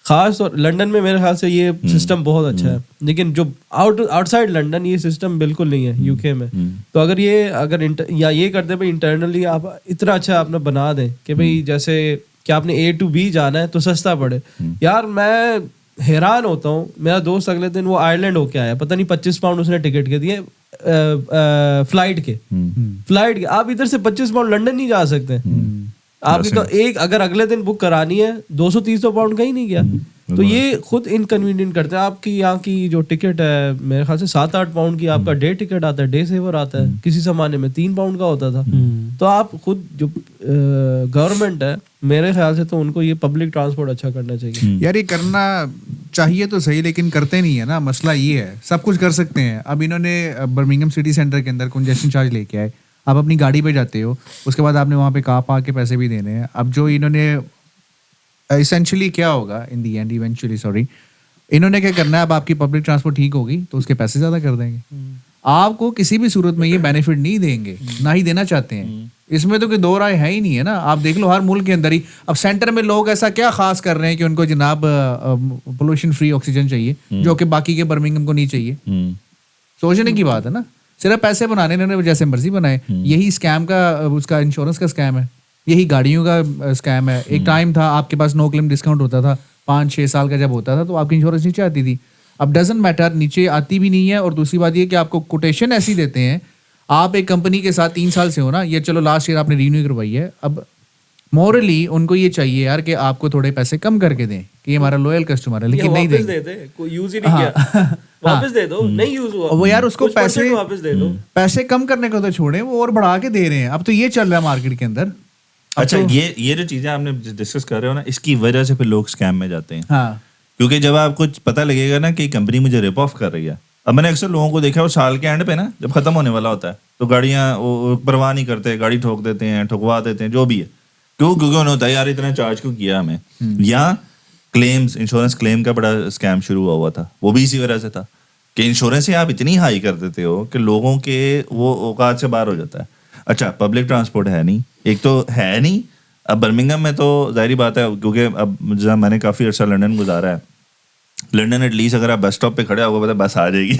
خاص طور لنڈن میں میرے خیال سے یہ سسٹم بہت اچھا ہے, لیکن جو آؤٹ سائڈ لنڈن یہ سسٹم بالکل نہیں ہے یو کے میں. تو اگر یہ کرتے بھائی انٹرنلی آپ اتنا اچھا اپنا بنا دیں کہ بھائی جیسے کہ آپ نے A to B جانا ہے تو سستا پڑے. یار میں حیران ہوتا ہوں, میرا دوست اگلے دن وہ آئرلینڈ ہو کے آیا, پتہ نہیں 25 پاؤنڈ اس نے ٹکٹ کے دیے فلائٹ کے. آپ ادھر سے 25 پاؤنڈ لنڈن نہیں جا سکتے. آپ ایک اگر اگلے دن بک کرانی ہے 200-300 پاؤنڈ کہیں نہیں گیا. تو یہ خود انکنوینئنٹ کرتے ہیں. آپ کی یہاں کی جو ٹکٹ ہے میرے خیال سے 7-8 پاؤنڈ کی آپ کا ڈے ٹکٹ آتا ہے, ڈے سیور آتا ہے, کسی زمانے میں 3 پاؤنڈ کا ہوتا تھا. تو آپ خود جو گورنمنٹ ہے میرے خیال سے تو ان کو یہ پبلک ٹرانسپورٹ اچھا کرنا چاہیے. یار یہ کرنا چاہیے تو صحیح, لیکن کرتے نہیں ہے نا. مسئلہ یہ ہے سب کچھ کر سکتے ہیں. اب انہوں نے برمنگھم سٹی سینٹر کے اندر کنجیشن چارج لے کے آئے, آپ اپنی گاڑی پہ جاتے ہو, اس کے بعد آپ نے وہاں پہ کار پارک کے پیسے بھی دینے ہیں. اب جو انہوں نے اسینشلی کیا ہوگا ان دی اینڈ ایونچولی انہوں نے کیا کرنا ہے, اب آپ کی پبلک ٹرانسپورٹ ٹھیک ہوگی تو اس کے پیسے زیادہ کر دیں گے. آپ کو کسی بھی صورت میں یہ بینیفٹ نہیں دیں گے, نہ ہی دینا چاہتے ہیں. اس میں تو کوئی دو رائے ہے ہی نہیں ہے نا. آپ دیکھ لو ہر ملک کے اندر ہی اب سینٹر میں لوگ ایسا کیا خاص کر رہے ہیں کہ ان کو جناب پولوشن فری آکسیجن چاہیے جو کہ باقی کے برمنگھم کو نہیں چاہیے. سوچنے کی بات ہے نا. صرف پیسے بنانے انہوں نے جیسے مرضی بنائے. یہی اسکیم کا اس کا انشورنس کا اسکیم ہے, یہی گاڑیوں کا اسکیم ہے. ایک ٹائم تھا آپ کے پاس نو کلیم ڈسکاؤنٹ ہوتا تھا 5-6 سال کا جب ہوتا تھا تو آپ کی انشورنس نیچے آتی تھی. اب ڈزنٹ میٹر, نیچے آتی بھی نہیں ہے. اور دوسری بات یہ کہ آپ کو کوٹیشن ایسی دیتے ہیں, آپ ایک کمپنی کے ساتھ 3 سال سے ہو نا, یہ چلو لاسٹ ایئر آپ نے رینیو کروائی ہے, اب مورلی ان کو یہ چاہیے یار کہ آپ کو تھوڑے پیسے کم کر کے دیں کہ یہ ہمارا لوئل کسٹمر ہے, لیکن نہیں دیں گے. کوئی یوز ہی نہیں کیا واپس دے دو, نہیں یوز ہوا وہ یار اس کو پیسے واپس دے دو. پیسے کم کرنے کو تو چھوڑیں, وہ اور بڑھا کے دے رہے ہیں. اب تو یہ چل رہا ہے مارکیٹ کے اندر. اچھا یہ جو چیزیں آپ نے ڈسکس کر رہے ہو نا, اس کی وجہ سے پھر لوگ اسکیم میں جاتے ہیں. ہاں, کیونکہ جب آپ کو پتہ لگے گا نا کہ کمپنی مجھے ریپ آف کر رہی ہے. اب میں نے اکثر لوگوں کو دیکھا وہ سال کے اینڈ پہ نا جب ختم ہونے والا ہوتا ہے تو گاڑیاں وہ پرواہ نہیں کرتے, گاڑی ٹھوک دیتے ہیں, ٹھکوا دیتے ہیں, جو بھی ہے. کیونکہ انہیں ہوتا ہے یار اتنا چارج کیوں کیا ہمیں. یا کلیمز, انشورنس کلیم کا بڑا اسکیم شروع ہوا تھا, وہ بھی اسی وجہ سے تھا کہ انشورنس آپ اتنی ہائی کر دیتے ہو کہ لوگوں کے وہ اوقات سے باہر ہو جاتا ہے. اچھا پبلک ٹرانسپورٹ ہے نہیں, ایک تو ہے نہیں. اب برمنگھم میں تو ظاہری بات ہے کیونکہ اب میں نے کافی عرصہ لنڈن گزارا ہے. لنڈن ایٹ لیسٹ اگر آپ بس اسٹاپ پہ کھڑے ہو پتا بس آ جائے گی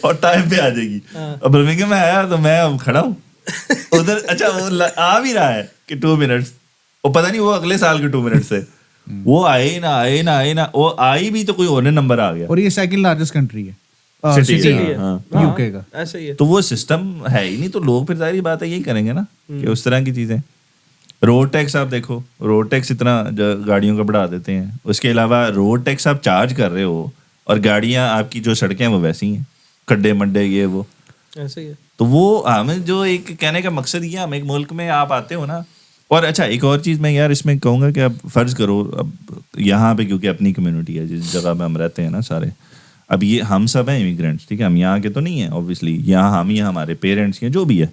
اور ٹائم پہ آ جائے گی. اور برمنگھم میں آیا تو میں اب کھڑا ہوں ادھر. اچھا وہ آ بھی رہا ہے کہ 2 منٹس, وہ پتہ نہیں وہ اگلے سال کے 2 منٹ سے وہ آئے نہ وہ آئی بھی تو کوئی اور نمبر آ گیا. اور یہ سیکنڈ لارجسٹ کنٹری ہے یو کے کا. ایسا ہی ہے. تو وہ سسٹم ہے ہی نہیں, تو لوگ پھر ظاہری بات ہے یہی کریں گے نا کہ اس طرح کی چیزیں. روڈ ٹیکس آپ دیکھو, روڈ ٹیکس اتنا گاڑیوں کا بڑھا دیتے ہیں. اس کے علاوہ روڈ ٹیکس آپ چارج کر رہے ہو اور گاڑیاں آپ کی جو سڑکیں وہ ویسی ہیں, کھڈے مڈے یہ وہ ایسا ہی ہے. تو وہ ہمیں جو ایک کہنے کا مقصد یہ, ہم ایک ملک میں آپ آتے ہو نا. اور اچھا ایک اور چیز میں یار اس میں کہوں گا کہ اب فرض کرو اب یہاں پہ کیونکہ اپنی کمیونٹی ہے جس جگہ پہ ہم رہتے ہیں نا سارے, اب یہ ہم سب ہیں امیگرینٹس, ٹھیک ہے, ہم یہاں کے تو نہیں ہیں اوبیسلی, یہاں ہم ہی ہمارے پیرنٹس ہیں جو بھی ہے.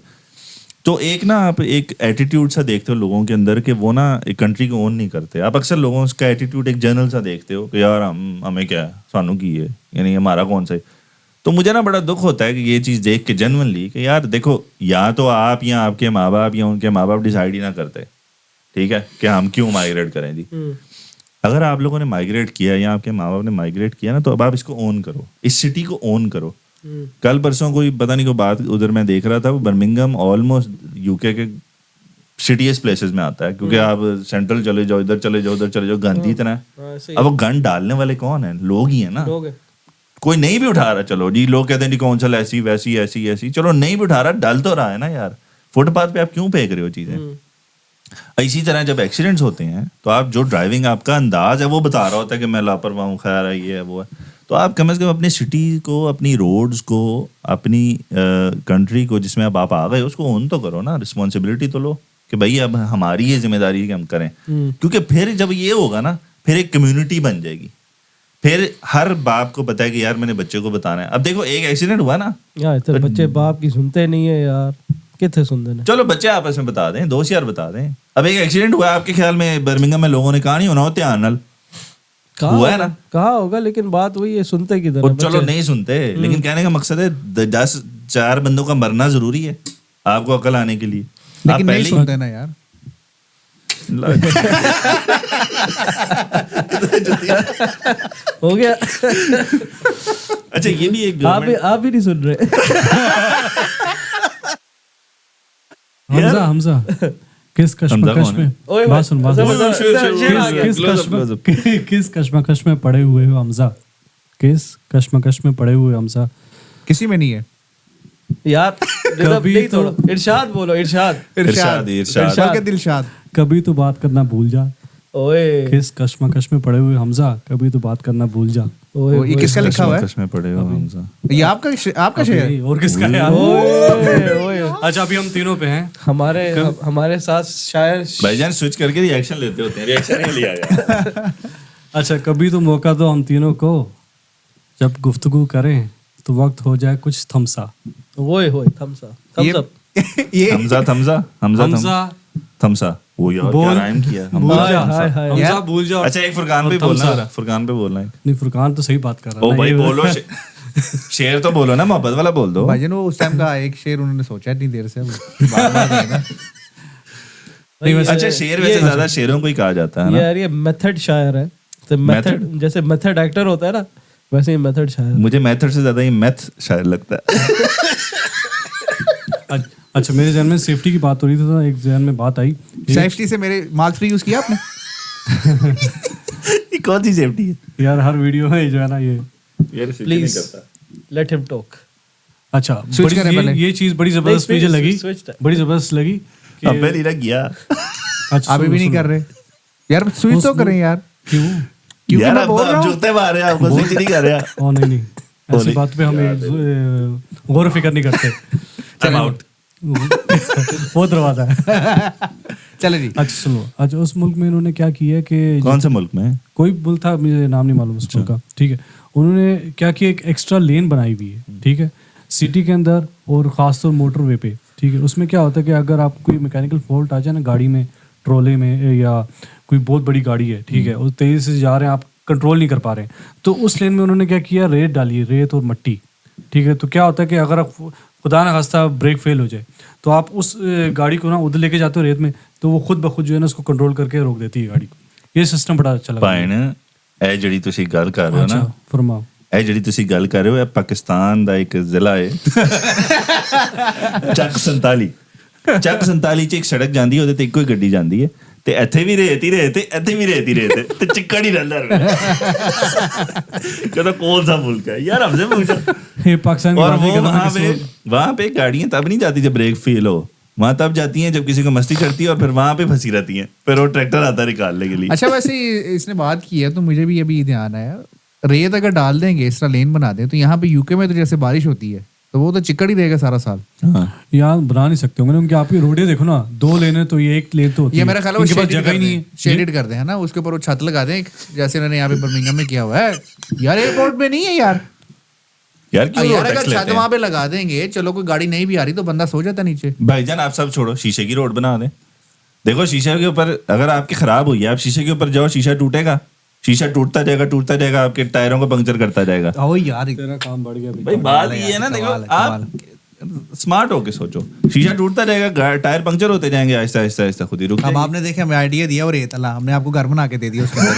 تو ایک نا آپ ایک ایٹیٹیوڈ سا دیکھتے ہو لوگوں کے اندر کہ وہ نا ایک کنٹری کو اون نہیں کرتے. آپ اکثر لوگوں کا ایٹیٹیوڈ ایک جنرل سا دیکھتے ہو کہ یار ہمیں کیا ہے, سانوں کی ہے, یعنی ہمارا کون سا ہے. تو مجھے نا بڑا دکھ ہوتا ہے کہ یہ چیز دیکھ کے جنرلی کہ یار دیکھو, یا تو آپ یا آپ کے ماں باپ یا ان کے ماں باپ ڈیسائیڈ ہی نہ کرتے, ٹھیک ہے, کہ ہم کیوں مائگریٹ کریں جی. اگر آپ لوگوں نے مائگریٹ کیا یا آپ کے ماں باپ نے مائگریٹ کیا نا, تو اب آپ اس کو اون کرو, اس سٹی کو اون کرو. کل پرسوں کوئی پتہ نہیں کوئی بات ادھر میں دیکھ رہا تھا, وہ برمنگم آلموسٹ یو کے سٹیسٹ پلیسز میں آتا ہے, کیونکہ آپ سینٹرل چلے جاؤ, ادھر چلے جاؤ, ادھر چلے جاؤ, گند ہی اتنا ہے. اب وہ گند ڈالنے والے کون ہیں؟ لوگ ہی ہیں نا. کوئی نہیں بھی اٹھا رہا, چلو جی لوگ کہتے ہیں جی کونسل ایسی ویسی ایسی ایسی, چلو نہیں بھی اٹھا رہا, ڈال تو رہا ہے نا یار. فٹ پاتھ پہ آپ کیوں پھینک رہے ہو چیزیں؟ اسی طرح جب ایکسیڈنٹس ہوتے ہیں تو آپ جو ڈرائیونگ آپ کا انداز ہے وہ بتا رہا ہوتا ہے کہ میں لاپرواہ ہوں, خیر ہے, یہ ہے وہ ہے. تو آپ کم از کم اپنی سٹی کو, اپنی روڈز کو, اپنی کنٹری کو جس میں اب آپ آ گئے اس کو اون تو کرو نا, رسپانسبلٹی تو لو کہ بھائی اب ہماری یہ ذمہ داری ہے کہ ہم کریں. کیونکہ پھر جب یہ ہوگا نا, پھر ایک کمیونٹی بن جائے گی. پھر ہر باپ کو پتا ہے کہ یار میں نے بچے کو بتانا ہے. اب دیکھو ایک ایکسیڈنٹ ہوا نا, بچے باپ کی سنتے نہیں ہے یار, کتنے سنتے ہیں. چلو بچے آپس میں بتا دیں, دوست یار بتا دیں. اب ایک ایکسیڈنٹ ہوا, آپ کے خیال میں برمنگم میں لوگوں نے کہا نہیں ہونا ہو دھیان نال ہوا ہے نا, کہا ہوگا, لیکن بات وہی ہے, سنتے کدھر. چلو نہیں سنتے, لیکن کہنے کا مقصد ہے 10-4 بندوں کا مرنا ضروری ہے آپ کو عقل آنے کے لیے. لیکن نہیں سنتے نا یار. ہو گیا. اچھا یہ بھی ایک آپ بھی نہیں سن رہے. حمزہ کس کشمکش میں بات سن, کس کشمکش میں پڑے ہوئے ہو حمزہ, کس کشمکش میں پڑے ہوئے حمزہ؟ کسی میں نہیں ہے یار. ارشاد بولو, ارشاد دلشاد. کبھی تو بات کرنا بھول جا. اوئے کس کشمکش میں پڑے ہوئے حمزہ, کبھی تو بات کرنا بھول جا. یہ کس کا لکھا ہوا ہے؟ میں پڑے ہو حمزہ, یہ آپ کا شعر ہے اور کس کا ہے یار؟ اچھا ابھی ہم تینوں پہ ہیں. ہمارے ساتھ شاعر بھائی جان سوئچ کر کے ریئیکشن لیتے ہوتے ہیں, ریئیکشن نہیں لیا گیا. اچھا کبھی تو موقع دو ہم تینوں کو, جب گفتگو کریں تو وقت ہو جائے کچھ تھمسا. ہوئے تھمسا, تھمسا وہ یار کیا رائم کیا, حمزہ بھول جا. اچھا ایک فرقان پہ بولنا, فرقان پہ بولنا ہے. نہیں فرقان تو صحیح بات کر رہا ہے. او بھائی بولو, شعر تو بولو نا, محبت والا بول دو. بھائی جان وہ اس ٹائم کا ایک شعر انہوں نے سوچا اتنی دیر سے. اچھا شعر ویسے زیادہ شعروں کو ہی کہا جاتا ہے نا یار, یہ میتھڈ شاعر ہے. میتھڈ جیسے میتھڈ ایکٹر ہوتا ہے نا, ویسے ہی میتھڈ شاعر. مجھے میتھڈ سے زیادہ یہ میتھ شاعر لگتا ہے. اچھا میرے ذہن میں سیفٹی کی بات ہو رہی تھی, تو ایک ذہن میں بات آئی. سیفٹی سے میرے مارکس فری یوز کیا آپ نے؟ یہ کون سی سیفٹی ہے یار؟ ہر ویڈیو میں جو ہے نا یہ پلیز لیٹ ہم ٹاک. اچھا یہ چیز بڑی زبردست مجھے لگی, بڑی زبردست لگی. اب میں نہیں لگ گیا, ابھی بھی نہیں کر رہے یار, سوئچ تو کریں یار. کیوں؟ یار اب جوتے مار رہے ہیں, آپ کو سوئچ نہیں کر رہا. نہیں ایسی بات پہ ہم غور و فکر نہیں کرتے. Time out. وہ دروازہ ہے. چلے جی. اچھا سنو, آج اس ملک میں انہوں نے کیا کیا کہ, کون سے ملک میں؟ کوئی ملک تھا, مجھے نام نہیں معلوم اس ملک کا, ٹھیک ہے. انہوں نے کیا کیا, ایک ایکسٹرا لین بنائی ہوئی ہے, ٹھیک ہے, سٹی کے اندر, اور خاص طور موٹر وے پہ, ٹھیک ہے. اس میں کیا ہوتا ہے کہ اگر آپ کوئی میکینیکل فالٹ آ جائے نا گاڑی میں, ٹرولے میں, یا کوئی بہت بڑی گاڑی ہے, ٹھیک ہے, اور تیزی سے جا رہے ہیں, آپ کنٹرول نہیں کر پا رہے ہیں, تو اس لین میں انہوں نے کیا کیا, ریت ڈالی ہے, ریت اور مٹی, ٹھیک ہے. تو کیا ہوتا ہے کہ اگر آپ خدا نہ خواستہ بریک فیل ہو جائے, تو آپ اس گاڑی کو نا ادھر لے کے جاتے ہو ریت میں, تو وہ خود بخود جو ہے نا اس کو کنٹرول کر کے روک دیتی ہے گاڑی کو. یہ سسٹم بڑا اچھا لگا. پائن اے جڑی تسی گل کر رہے ہو نا, فرماؤ. اے جڑی تسی گل کر رہے ہو, پاکستان دا ایک ضلع ہے چک 47. چک 47 ਚ ਇੱਕ ਸੜਕ ਜਾਂਦੀ ਹੈ, ਉਹਦੇ ਤੇ ਇੱਕੋ ਹੀ ਗੱਡੀ ਜਾਂਦੀ ਹੈ, ਤੇ ਇੱਥੇ ਵੀ ਰੇਤ ਹੀ ਰੇਤ ਹੈ, ਇੱਥੇ ਵੀ ਰੇਤ ਹੀ ਰੇਤ ਹੈ, ਤੇ ਚਿੱਕੜ ਹੀ ਰਹਿੰਦਾ ਹੈ. ਕਹਿੰਦਾ کون سا ملک ہے یار, ہم سے پوچھو. اور وہ وہاں پہ گاڑیاں تب نہیں جاتی جب بریک فیل ہو, وہاں تب جاتی ہیں جب کسی کو مستی چڑھتی ہے, اور پھر وہاں پہ پھنسی رہتی ہیں, پھر وہ ٹریکٹر آتا ہے نکالنے کے لیے. اچھا ویسے اس نے بات کی ہے تو مجھے بھی ابھی دھیان آیا, ریت اگر ڈال دیں گے, اس طرح لین بنا دیں, تو یہاں پہ یو کے میں تو جیسے بارش ہوتی ہے تو وہ تو چکڑ ہی رہے گا سارا سال. یہاں بنا نہیں سکتے ہوں گے, کیونکہ آپ کی روڈیں دیکھو نا, 2 لینے تو یہ ایک لین تو ہوتی ہے. یہ میرا خیال ہے جگہ ہی نہیں ہے, شیڈڈ کر دیں ہے نا, اس کے اوپر وہ چھت لگا دیں, جیسے انہوں نے یہاں پہ برمنگھم میں کیا ہوا ہے. یار ایئرپورٹ میں نہیں ہے یار, یار کیوں یار road tax اگر لیتے چھت ہیں؟ وہاں پہ لگا دیں گے, چلو کوئی گاڑی نہیں بھی آ رہی تو بندہ سو جاتا نیچے. بھائی جان آپ سب چھوڑو, شیشے کی روڈ بنا دیں. دیکھو شیشے کے اوپر اگر آپ کی خراب ہوئی ہے, آپ شیشے کے اوپر جاؤ, شیشہ ٹوٹے گا, شیشہ ٹوٹتا جائے گا, آپ کے ٹائروں کو پنکچر کرتا جائے گا. او یار تیرا کام بڑھ گیا بھائی بات یہ ہے نا, دیکھو آپ اسمارٹ ہو کے سوچو, شیشہ ٹوٹتا جائے گا, ٹائر پنکچر ہوتے جائیں گے آہستہ آہستہ آہستہ, خود ہی رک جائے اب گی. آپ نے دیکھا ہمیں آئیڈیا دیا اور ریت اللہ ہم نے آپ کو گھر بنا کے دے دیا اس کے اندر.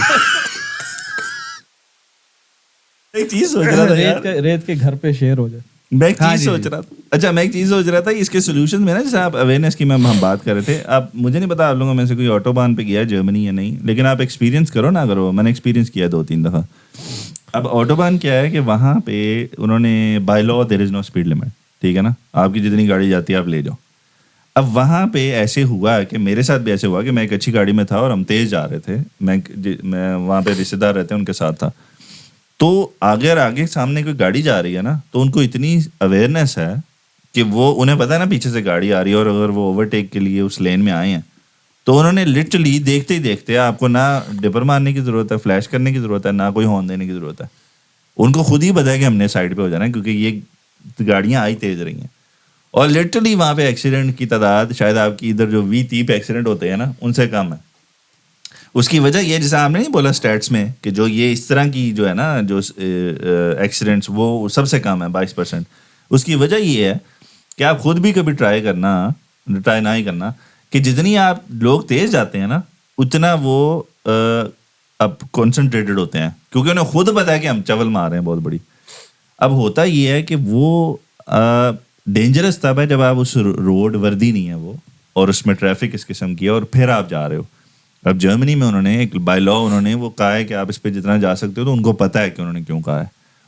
ایک چیز سوچ رہا تھا یار, ریت کے گھر پہ شیئر ہو جائے. میں ایک چیز سوچ رہا تھا, اچھا میں ایک چیز سوچ رہا تھا اس کے سولوشن میں نا, جیسے آپ اویئرنیس کی ہم بات کر رہے تھے, آپ مجھے نہیں پتا آپ لوگوں میں سے کوئی آٹو بان پہ گیا ہے جرمنی یا نہیں, لیکن آپ ایکسپیرینس کرو نا, کرو, میں نے ایکسپیرینس کیا 2-3 دفعہ. اب آٹو بان کیا ہے کہ وہاں پہ انہوں نے by law there is no speed limit, ٹھیک ہے نا, آپ کی جتنی گاڑی جاتی ہے آپ لے جاؤ. اب وہاں پہ ایسے ہوا کہ میرے ساتھ بھی ایسے ہوا کہ میں ایک اچھی گاڑی میں تھا اور ہم تیز جا رہے تھے, میں وہاں پہ رشتے دار رہتے ہیں ان کے ساتھ تھا, تو آگے سامنے کوئی گاڑی جا رہی ہے نا, تو ان کو اتنی اویئرنیس ہے کہ وہ انہیں پتا ہے نا پیچھے سے گاڑی آ رہی ہے, اور اگر وہ اوورٹیک کے لیے اس لین میں آئے ہیں تو انہوں نے لٹرلی دیکھتے ہی دیکھتے, آپ کو نہ ڈپر مارنے کی ضرورت ہے, فلیش کرنے کی ضرورت ہے, نہ کوئی ہارن دینے کی ضرورت ہے, ان کو خود ہی پتا ہے کہ ہم نے سائڈ پہ ہو جانا ہے, کیونکہ یہ گاڑیاں آئی تیز رہی ہیں. اور لٹرلی وہاں پہ ایکسیڈنٹ کی تعداد شاید آپ کی ادھر جو 20-30 پہ ایکسیڈنٹ ہوتے ہیں نا ان سے کم ہے. اس کی وجہ یہ, جیسے آپ نے نہیں بولا اسٹیٹس میں کہ جو یہ اس طرح کی جو ہے نا جو ایکسیڈنٹس وہ سب سے کم ہے 22%. اس کی وجہ یہ ہے کہ آپ خود بھی کبھی ٹرائی نہ ہی کرنا کہ جتنی آپ لوگ تیز جاتے ہیں نا اتنا وہ اب کانسنٹریٹڈ ہوتے ہیں, کیونکہ انہیں خود پتا ہے کہ ہم چول مار رہے ہیں بہت بڑی. اب ہوتا یہ ہے کہ وہ ڈینجرس تب ہے جب آپ اس روڈ وردی نہیں ہے وہ, اور اس میں ٹریفک اس قسم کی ہے, اور پھر آپ جا رہے ہو. اب جرمنی میں انہوں نے ایک بائی لا انہوں نے وہ کہا ہے کہ آپ اس پہ جتنا جا سکتے ہو, تو ان کو پتہ ہے کہ انہوں نے کیوں کہا ہے.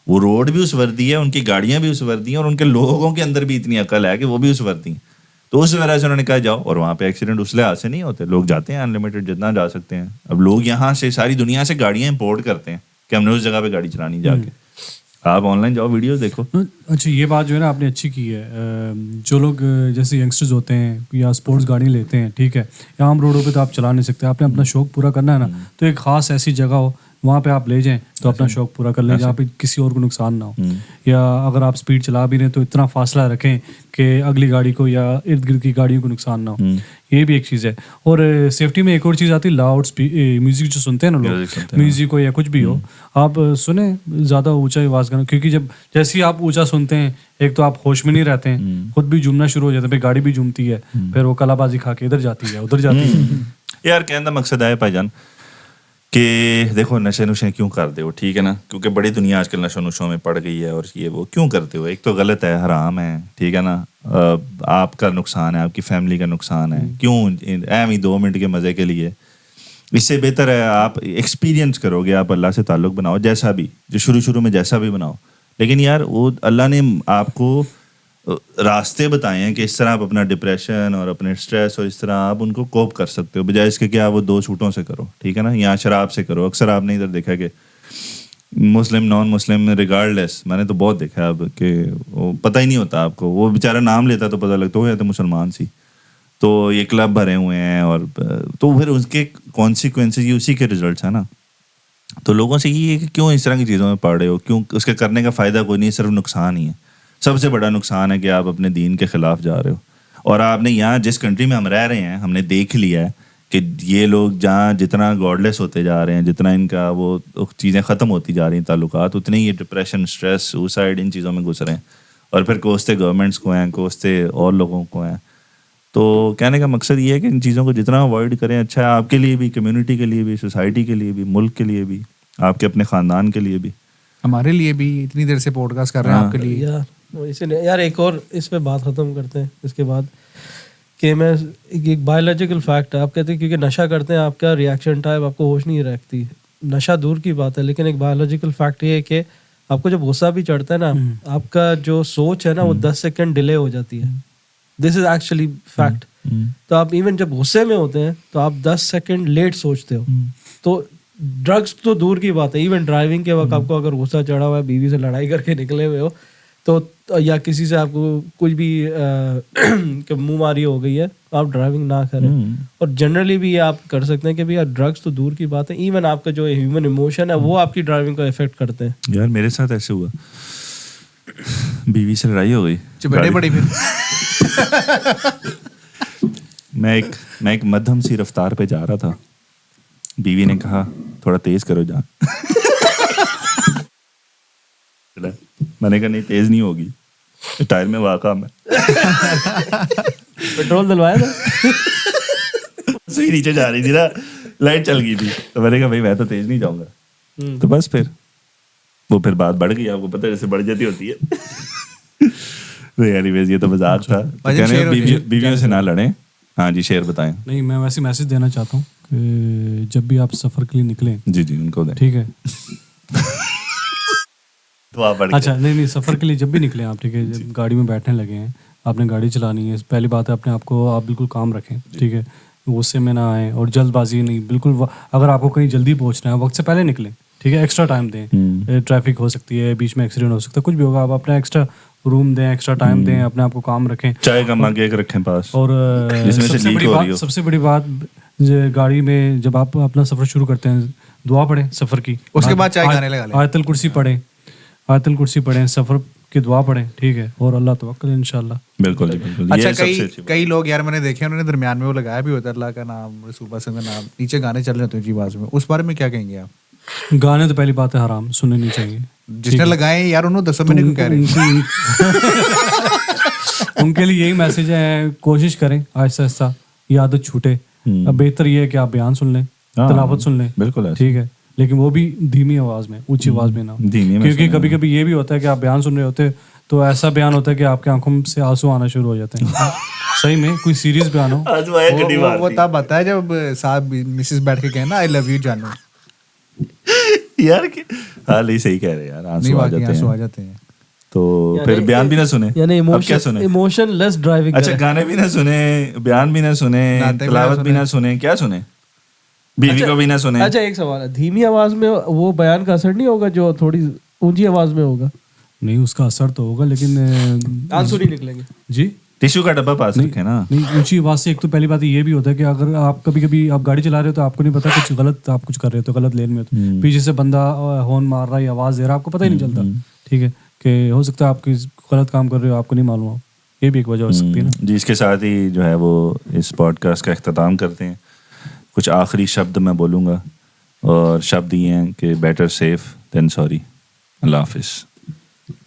وہ روڈ بھی اس وردی ہے, ان کی گاڑیاں بھی اس وردی ہیں, اور ان کے لوگوں کے اندر بھی اتنی عقل ہے کہ وہ بھی اس وردی ہیں. تو اس وجہ سے انہوں نے کہا جاؤ, اور وہاں پہ ایکسیڈنٹ اس لحاظ سے نہیں ہوتے, لوگ جاتے ہیں انلمیٹڈ جتنا جا سکتے ہیں. اب لوگ یہاں سے ساری دنیا سے گاڑیاں امپورٹ کرتے ہیں کہ ہم نے اس جگہ پہ گاڑی چلانی جا کے. آپ آن لائن جاؤ ویڈیوز دیکھو. اچھا یہ بات جو ہے نا آپ نے اچھی کی ہے. جو لوگ جیسے ینگسٹرز ہوتے ہیں یا اسپورٹس گاڑی لیتے ہیں, ٹھیک ہے, یا عام روڈوں پہ تو آپ چلا نہیں سکتے, آپ نے اپنا شوق پورا کرنا ہے نا, تو ایک خاص ایسی جگہ ہو وہاں پہ آپ لے جائیں تو اپنا شوق پورا کر لیں, جہاں پہ کسی اور کو نقصان نہ ہو. یا اگر آپ اسپیڈ چلا بھی رہے ہیں تو اتنا فاصلہ رکھیں کہ اگلی گاڑی کو یا ارد گرد کی گاڑیوں کو نقصان نہ ہو. یہ بھی ایک چیز ہے. اور سیفٹی میں ایک اور چیز آتی ہے, لاؤڈ میوزک جو سنتے ہیں نا لوگ, میوزک ہو یا کچھ بھی ہو, آپ سنیں زیادہ اونچا آواز کرنا, کیونکہ جب جیسے ہی آپ اونچا سنتے ہیں ایک تو آپ ہوش میں نہیں رہتے ہیں, خود بھی جھومنا شروع ہو جاتے ہیں, پھر گاڑی بھی جھومتی ہے, پھر وہ کلا بازی کھا کے ادھر جاتی ہے ادھر جاتی ہے. یار کہنے کا مقصد ہے بھائی جان کہ دیکھو نشے نشے کیوں کرتے ہو, ٹھیک ہے نا, کیونکہ بڑی دنیا آج کل نشوں نشوں میں پڑ گئی ہے, اور یہ وہ کیوں کرتے ہو, ایک تو غلط ہے, حرام ہے, ٹھیک ہے نا, آپ کا نقصان ہے, آپ کی فیملی کا نقصان ہے, کیوں ایم ہی 2 منٹ کے مزے کے لیے. اس سے بہتر ہے آپ ایکسپیرینس کرو گے, آپ اللہ سے تعلق بناؤ, جیسا بھی جو شروع میں جیسا بھی بناؤ, لیکن یار وہ اللہ نے آپ کو راستے بتائے ہیں کہ اس طرح آپ اپنا ڈپریشن اور اپنے اسٹریس اور اس طرح آپ ان کو کوپ کر سکتے ہو, بجائے اس کے کہ آپ وہ 2 چھوٹوں سے کرو, ٹھیک ہے نا, یا شراب سے کرو. اکثر آپ نے ادھر دیکھا کہ مسلم نان مسلم ریگارڈ لیس, میں نے تو بہت دیکھا اب کہ وہ پتہ ہی نہیں ہوتا آپ کو, وہ بیچارہ نام لیتا تو پتہ لگتا ہو یا تو مسلمان سی, تو یہ کلب بھرے ہوئے ہیں, اور تو پھر اس کے کانسیکوینسز یہ اسی کے ریزلٹس ہیں نا. تو لوگوں سے یہ ہے کہ کیوں اس طرح کی چیزوں میں پڑ رہے ہو, کیوں اس کے کرنے کا فائدہ کوئی نہیں, صرف نقصان ہی ہے. سب سے بڑا نقصان ہے کہ آپ اپنے دین کے خلاف جا رہے ہو. اور آپ نے یہاں جس کنٹری میں ہم رہ رہے ہیں, ہم نے دیکھ لیا ہے کہ یہ لوگ جہاں جتنا گاڈ لیس ہوتے جا رہے ہیں, جتنا ان کا وہ چیزیں ختم ہوتی جا رہی ہیں تعلقات, اتنے ہی یہ ڈپریشن, اسٹریس, سوسائڈ, ان چیزوں میں گھس رہے ہیں, اور پھر کوستے گورنمنٹس کو ہیں, کوستے اور لوگوں کو ہیں. تو کہنے کا مقصد یہ ہے کہ ان چیزوں کو جتنا اوائڈ کریں اچھا ہے, آپ کے لیے بھی, کمیونٹی کے لیے بھی, سوسائٹی کے لیے بھی, ملک کے لیے بھی, آپ کے اپنے خاندان کے لیے بھی, ہمارے لیے بھی. اتنی دیر سے پوڈ کاسٹ کر رہے ہیں آپ کے لیے. اسی لیے یار ایک اور اس پہ بات ختم کرتے ہیں اس کے بعد, کہ میں ایک بایولوجیکل فیکٹ ہے, آپ کہتے ہیں کیونکہ نشہ کرتے ہیں آپ کا ریئیکشن ٹائم آپ کو ہوش نہیں رکھتی, نشہ دور کی بات ہے, لیکن ایک بایولوجیکل فیکٹ یہ ہے کہ آپ کو جب غصہ بھی چڑھتا ہے نا, آپ کا جو سوچ ہے نا وہ 10 سیکنڈ ڈیلے ہو جاتی ہے. دس از ایکچولی فیکٹ. تو آپ ایون جب غصے میں ہوتے ہیں تو آپ 10 سیکنڈ لیٹ سوچتے ہو. تو ڈرگس تو دور کی بات ہے, ایون ڈرائیونگ کے وقت آپ کو اگر غصہ چڑھا ہوا ہے, بیوی سے لڑائی کر کے نکلے ہوئے ہو, تو یا کسی سے آپ کو کچھ بھی منہ ماری ہو گئی ہے, آپ ڈرائیونگ نہ کریں. اور جنرلی بھی یہ آپ کر سکتے ہیں کہ بھائی ڈرگس تو دور کی بات ہے, ایون آپ کا جو ہیومن ایموشن ہے وہ آپ کی ڈرائیونگ کو افیکٹ کرتے ہیں. یار میرے ساتھ ایسے ہوا بیوی سے لڑائی ہو گئی, چپیٹے پڑی پھر. میں ایک مدھم سی رفتار پہ جا رہا تھا, بیوی نے کہا تھوڑا تیز کرو جان. میں نے کہا نہیں تیز نہیں ہوگی, ٹائر میں واقع میں پیٹرول دلوایا تھا, صحیح نیچے جا رہی تھی نا, لائٹ چل گئی تھی, تو میں نے کہا بھائی میں تو تیز نہیں جاؤں گا. تو بس پھر وہ پھر بات بڑھ گئی, آپ کو پتہ جیسے بڑھ جاتی ہوتی ہے. یہ تو مذاق تھا, بیویوں سے نہ لڑیں. ہاں جی شعر بتائیں. نہیں میں ویسے میسج دینا چاہتا ہوں کہ جب بھی آپ سفر کے لیے نکلیں, جی ان کو دیں, ٹھیک ہے. اچھا نہیں سفر کے لیے جب بھی نکلیں آپ, ٹھیک ہے, جب گاڑی میں بیٹھنے لگے ہیں, آپ نے گاڑی چلانی ہے, پہلی بات ہے اپنے آپ کو آپ بالکل کام رکھیں, ٹھیک ہے, غصے میں نہ آئیں اور جلد بازی نہیں, بالکل. اگر آپ کو کہیں جلدی پہنچنا ہے وقت سے پہلے نکلیں, ٹھیک ہے, ایکسٹرا ٹائم دیں. ٹریفک ہو سکتی ہے, بیچ میں ایکسیڈنٹ ہو سکتا ہے, کچھ بھی ہوگا, آپ اپنا ایکسٹرا روم دیں, ایکسٹرا ٹائم دیں, اپنے آپ کو کام رکھیں, چائے کا مگ ایک رکھیں پاس. اور سب سے بڑی بات گاڑی میں جب آپ اپنا سفر شروع کرتے ہیں دعا پڑھیں سفر کی, اس کے بعد چائے گانے لگا لیں, آیت الکرسی پڑھیں, سفر کی دعا پڑھیں, ٹھیک ہے, اور اللہ توکل انشاءاللہ. بالکل. اچھا کئی لوگ یار میں نے دیکھے انہوں نے درمیان میں وہ لگایا بھی ہوتا ہے اللہ کا نام, رسول اللہ کا نام, نیچے گانے چل رہے ہوتے ہیں جی آواز میں, اس بارے میں کیا کہیں گے آپ؟ گانے تو پہلی بات ہے حرام, سننے نہیں چاہیے. جس نے لگائے یار انہوں 10 مہینے کیوں کہہ رہے ہیں؟ ان کے لیے یہی میسج ہے, کوشش کریں آہستہ آہستہ یہ عادت چھوٹے. اب بہتر یہ ہے کہ آپ بیان سن لیں, تلاوت سن لیں, بالکل ٹھیک ہے, لیکن وہ بھی دھیمی آواز میں, اونچی آواز میں نہ, کیونکہ کبھی کبھی یہ بھی ہوتا ہے کہ آپ بیان سن رہے ہوتے تو ایسا بیان ہوتا ہے کہ آپ کے آنکھوں سے آنسو آنا شروع ہو جاتے ہیں. صحیح میں کوئی سیریس بیان ہو, وہ تب آتا ہے جب صاحب مسز بیٹھ کے کہیں نا آئی لو یو جانو. یار ہاں نہیں صحیح کہہ رہے یار, آنسو آ جاتے ہیں. تو پھر بیان بھی نہ سنیں, یعنی کیا سنیں, ایموشن لیس ڈرائیونگ. اچھا گانے بھی نہ سنیں, بیان بھی نہ سنیں, تلاوت بھی نہ سنیں, کیا سنیں, بیوی کو بھی نہ سنیں. اچھا ایک سوال ہے, دھیمی آواز میں وہ بیان کا اثر نہیں ہوگا جو تھوڑی اونچی آواز میں ہوگا؟ نہیں اس کا اثر تو ہوگا لیکن آنسو نہیں نکلیں گے. جی ٹیشو کا ڈبہ پاس رکھیں نا. نہیں اونچی آواز سے ایک تو پہلی بات یہ بھی ہوتا ہے کہ اگر آپ کبھی آپ گاڑی چلا رہے ہو تو آپ کو نہیں پتا کچھ غلط آپ کچھ کر رہے ہو, تو غلط لین میں ہو, پیچھے سے بندہ ہارن مار رہا ہے یا آواز دے رہا ہے, آپ کو پتہ ہی نہیں چلتا, ٹھیک ہے, کہ ہو سکتا ہے آپ غلط کام کر رہے ہو, آپ کو نہیں معلوم ہو, یہ بھی ایک وجہ ہو سکتی ہے نا. جی اس کے ساتھ ہی جو ہے وہ اس پوڈ کاسٹ کا اختتام کرتے ہیں. کچھ آخری شبد میں بولوں گا, اور شبد یہ ہیں کہ بیٹر سیف دین سوری. اللہ حافظ.